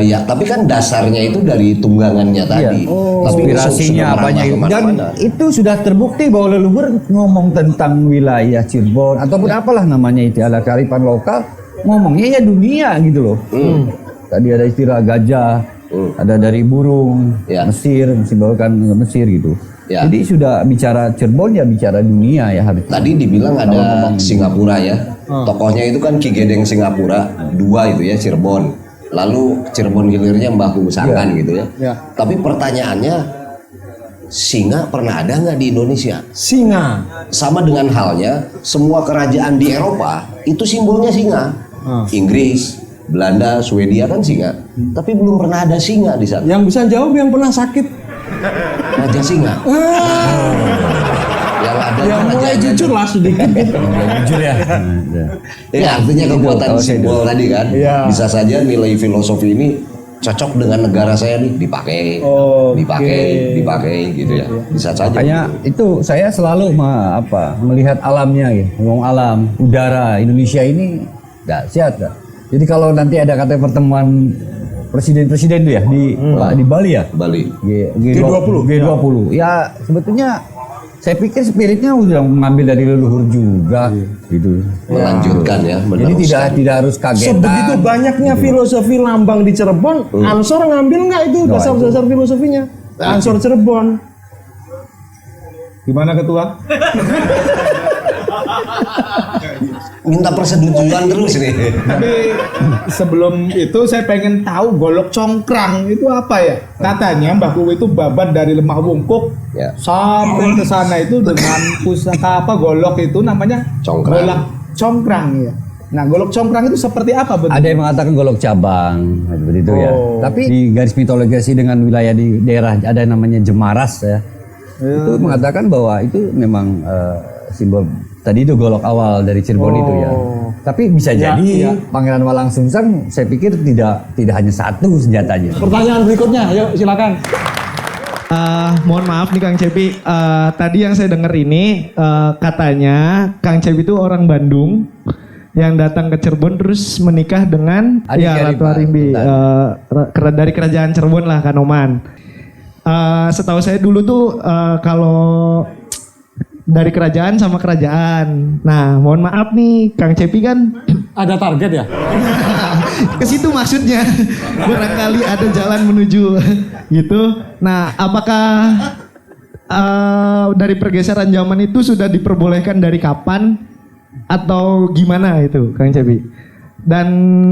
Ya, tapi kan dasarnya itu dari tunggangannya tadi.
Inspirasinya apanya itu. Dan itu sudah terbukti bahwa leluhur ngomong tentang wilayah Cirebon ataupun apalah namanya itu ala kearifan lokal ngomongnya ya dunia gitu loh. Tadi ada istilah gajah, ada dari burung, Mesir, disimbolkan Mesir gitu.
Ya.
Jadi sudah bicara Cirebon ya bicara dunia ya harus.
Tadi dibilang ada Singapura ya. Tokohnya itu kan Ki Gedeng Singapura, 2 itu ya Cirebon. Lalu Cirebon hilirnya Mbah Kubusangan gitu ya. Tapi pertanyaannya, singa pernah ada nggak di Indonesia?
Singa.
Sama dengan halnya semua kerajaan di Eropa itu simbolnya singa. Inggris, Belanda, Swedia kan singa. Tapi belum pernah ada singa di sana.
Yang bisa jawab yang pernah sakit.
Raja singa. Yang ada
Yang mulai jujur lah sedikit.
Jujur ya.
Ya, artinya kekuatan simbol tadi kan.
Iya.
Bisa saja nilai filosofi ini cocok dengan negara saya nih, dipakai gitu ya. Bisa saja.
Makanya itu saya selalu melihat alamnya gitu. Ngomong alam, udara Indonesia ini dahsyat. Jadi kalau nanti ada katanya pertemuan presiden-presiden tuh ya di Bali ya?
Bali.
G20. Ya sebetulnya saya pikir spiritnya udah mengambil dari leluhur juga gitu.
Melanjutkan ya.
Jadi tidak harus kagetan.
Sebegitu banyaknya filosofi lambang di Cirebon, Ansor ngambil nggak itu dasar-dasar filosofinya? Ansor Cirebon.
Gimana ketua?
Minta persetujuan terus nih.
Tapi sebelum itu saya pengen tahu golok congkrang itu apa ya? Katanya Mbah Kuwu itu babat dari Lemah Wungkuk sampai ke sana itu dengan pusaka golok itu namanya
Congkrang.
Golok congkrang ya. Nah, golok congkrang itu seperti apa bentuknya?
Ada yang mengatakan golok cabang seperti itu ya. Tapi di garis mitologis dengan wilayah di daerah ada yang namanya Jemaras ya. Itu mengatakan bahwa itu memang simbol tadi itu golok awal dari Cirebon itu ya. Tapi bisa jadi Pangeran Walang Sungsang saya pikir tidak hanya satu senjatanya.
Pertanyaan berikutnya, ayo silakan.
Mohon maaf nih Kang Cepi, tadi yang saya dengar ini katanya Kang Cepi itu orang Bandung yang datang ke Cirebon terus menikah dengan Ratu Arimbi dari kerajaan Cirebon lah, Kanoman. Setahu saya dulu tuh kalau dari kerajaan sama kerajaan. Nah, mohon maaf nih, Kang Cepi kan
ada target ya?
Ke situ maksudnya. Barangkali ada jalan menuju gitu. Nah, apakah dari pergeseran zaman itu sudah diperbolehkan dari kapan atau gimana itu, Kang Cepi? Dan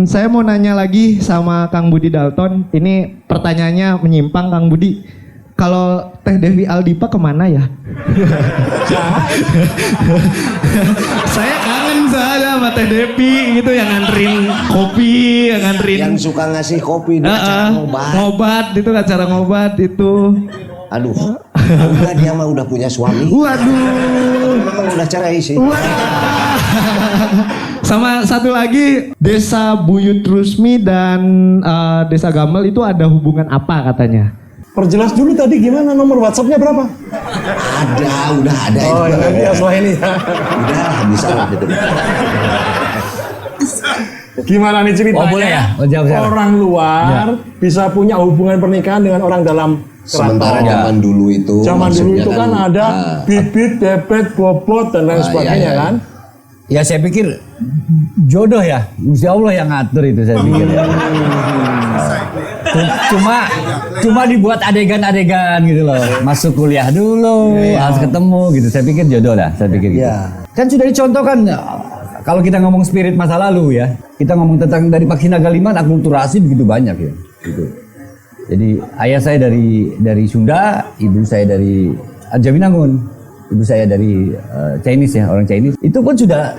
saya mau nanya lagi sama Kang Budi Dalton. Ini pertanyaannya menyimpang, Kang Budi. Kalau Teh Dewi Aldipa kemana ya? Saya kangen sama Teh Devi gitu yang nganterin kopi, yang nganterin.
Yang suka ngasih kopi di acara ngobat.
Ngobat itu acara ngobat itu.
Aduh, udah dia mah udah punya suami.
Waduh.
Memang udah cerai sih.
Sama satu lagi, Desa Buyut Rusmi dan Desa Gamel itu ada hubungan apa katanya?
Perjelas dulu tadi gimana, nomor WhatsApp-nya berapa?
Udah ada itu.
Oh, ya setelah ini.
Udah bisa lah gitu.
Gimana nih ceritanya?
Boleh ya? Jawab.
Orang luar bisa punya hubungan pernikahan dengan orang dalam keraton.
Sementara zaman dulu itu.
Zaman dulu itu kan ada bibit, bebet, bobot dan lain sebagainya kan?
Ya saya pikir jodoh ya, Gusti Allah yang ngatur itu saya pikir ya. Cuma dibuat adegan-adegan gitu loh. Masuk kuliah dulu, harus ketemu gitu. Saya pikir jodoh lah, saya pikir gitu. Kan sudah dicontohkan kalau kita ngomong spirit masa lalu ya. Kita ngomong tentang dari Paksina Galiman akulturasi begitu banyak ya. Gitu. Jadi ayah saya dari Sunda, ibu saya dari Arjawinangun. Ibu saya dari Chinese ya, orang Chinese. Itu pun sudah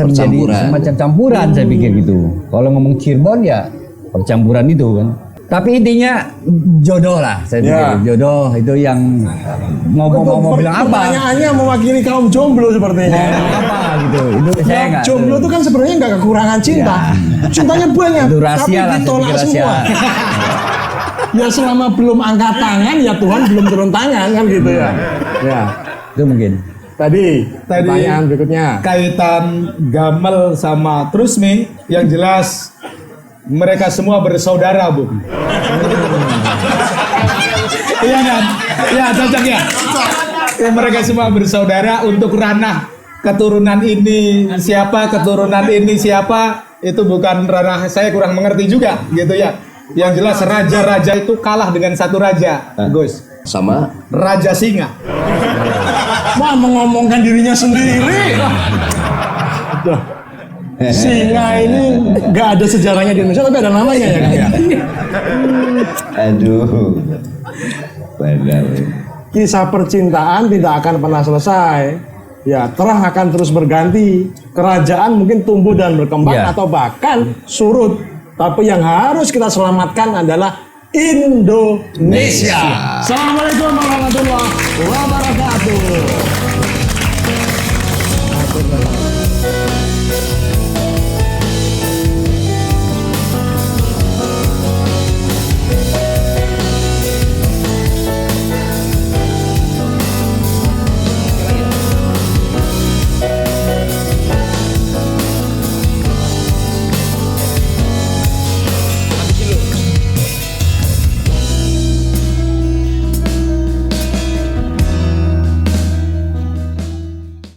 menjadi semacam campuran saya pikir gitu. Kalau ngomong Cirebon ya percampuran itu kan. Tapi intinya jodoh lah saya pikir. Jodoh itu yang mau bilang apa?
Pertanyaannya mewakili kaum jomblo sepertinya.
Apa gitu. Itu saya enggak.
Jomblo itu kan sebenarnya enggak kekurangan cinta. Cintanya banyak,
itu rahasia
tapi
lah,
ditolak semua. Ya selama belum angkat tangan ya Tuhan belum turun tangan kan gitu ya. Ya.
Itu mungkin.
Tadi pertanyaan berikutnya.
Kaitan Gamel sama Trusmi yang jelas mereka semua bersaudara, Bu. Iya kan? Iya, cocok ya. Mereka semua bersaudara untuk ranah keturunan ini siapa, keturunan ini siapa, itu bukan ranah saya, kurang mengerti juga gitu ya. Yang jelas raja-raja itu kalah dengan satu raja, Gus.
Sama
Raja Singa.
Wah, mengomongkan dirinya sendiri. Aduh. Singa ini nggak ada sejarahnya di Indonesia, tapi ada namanya ya Kang ya.
aduh. Benar.
Kisah percintaan tidak akan pernah selesai. Ya, terah akan terus berganti. Kerajaan mungkin tumbuh dan berkembang atau bahkan surut. Tapi yang harus kita selamatkan adalah Indonesia. Assalamualaikum warahmatullahi wabarakatuh.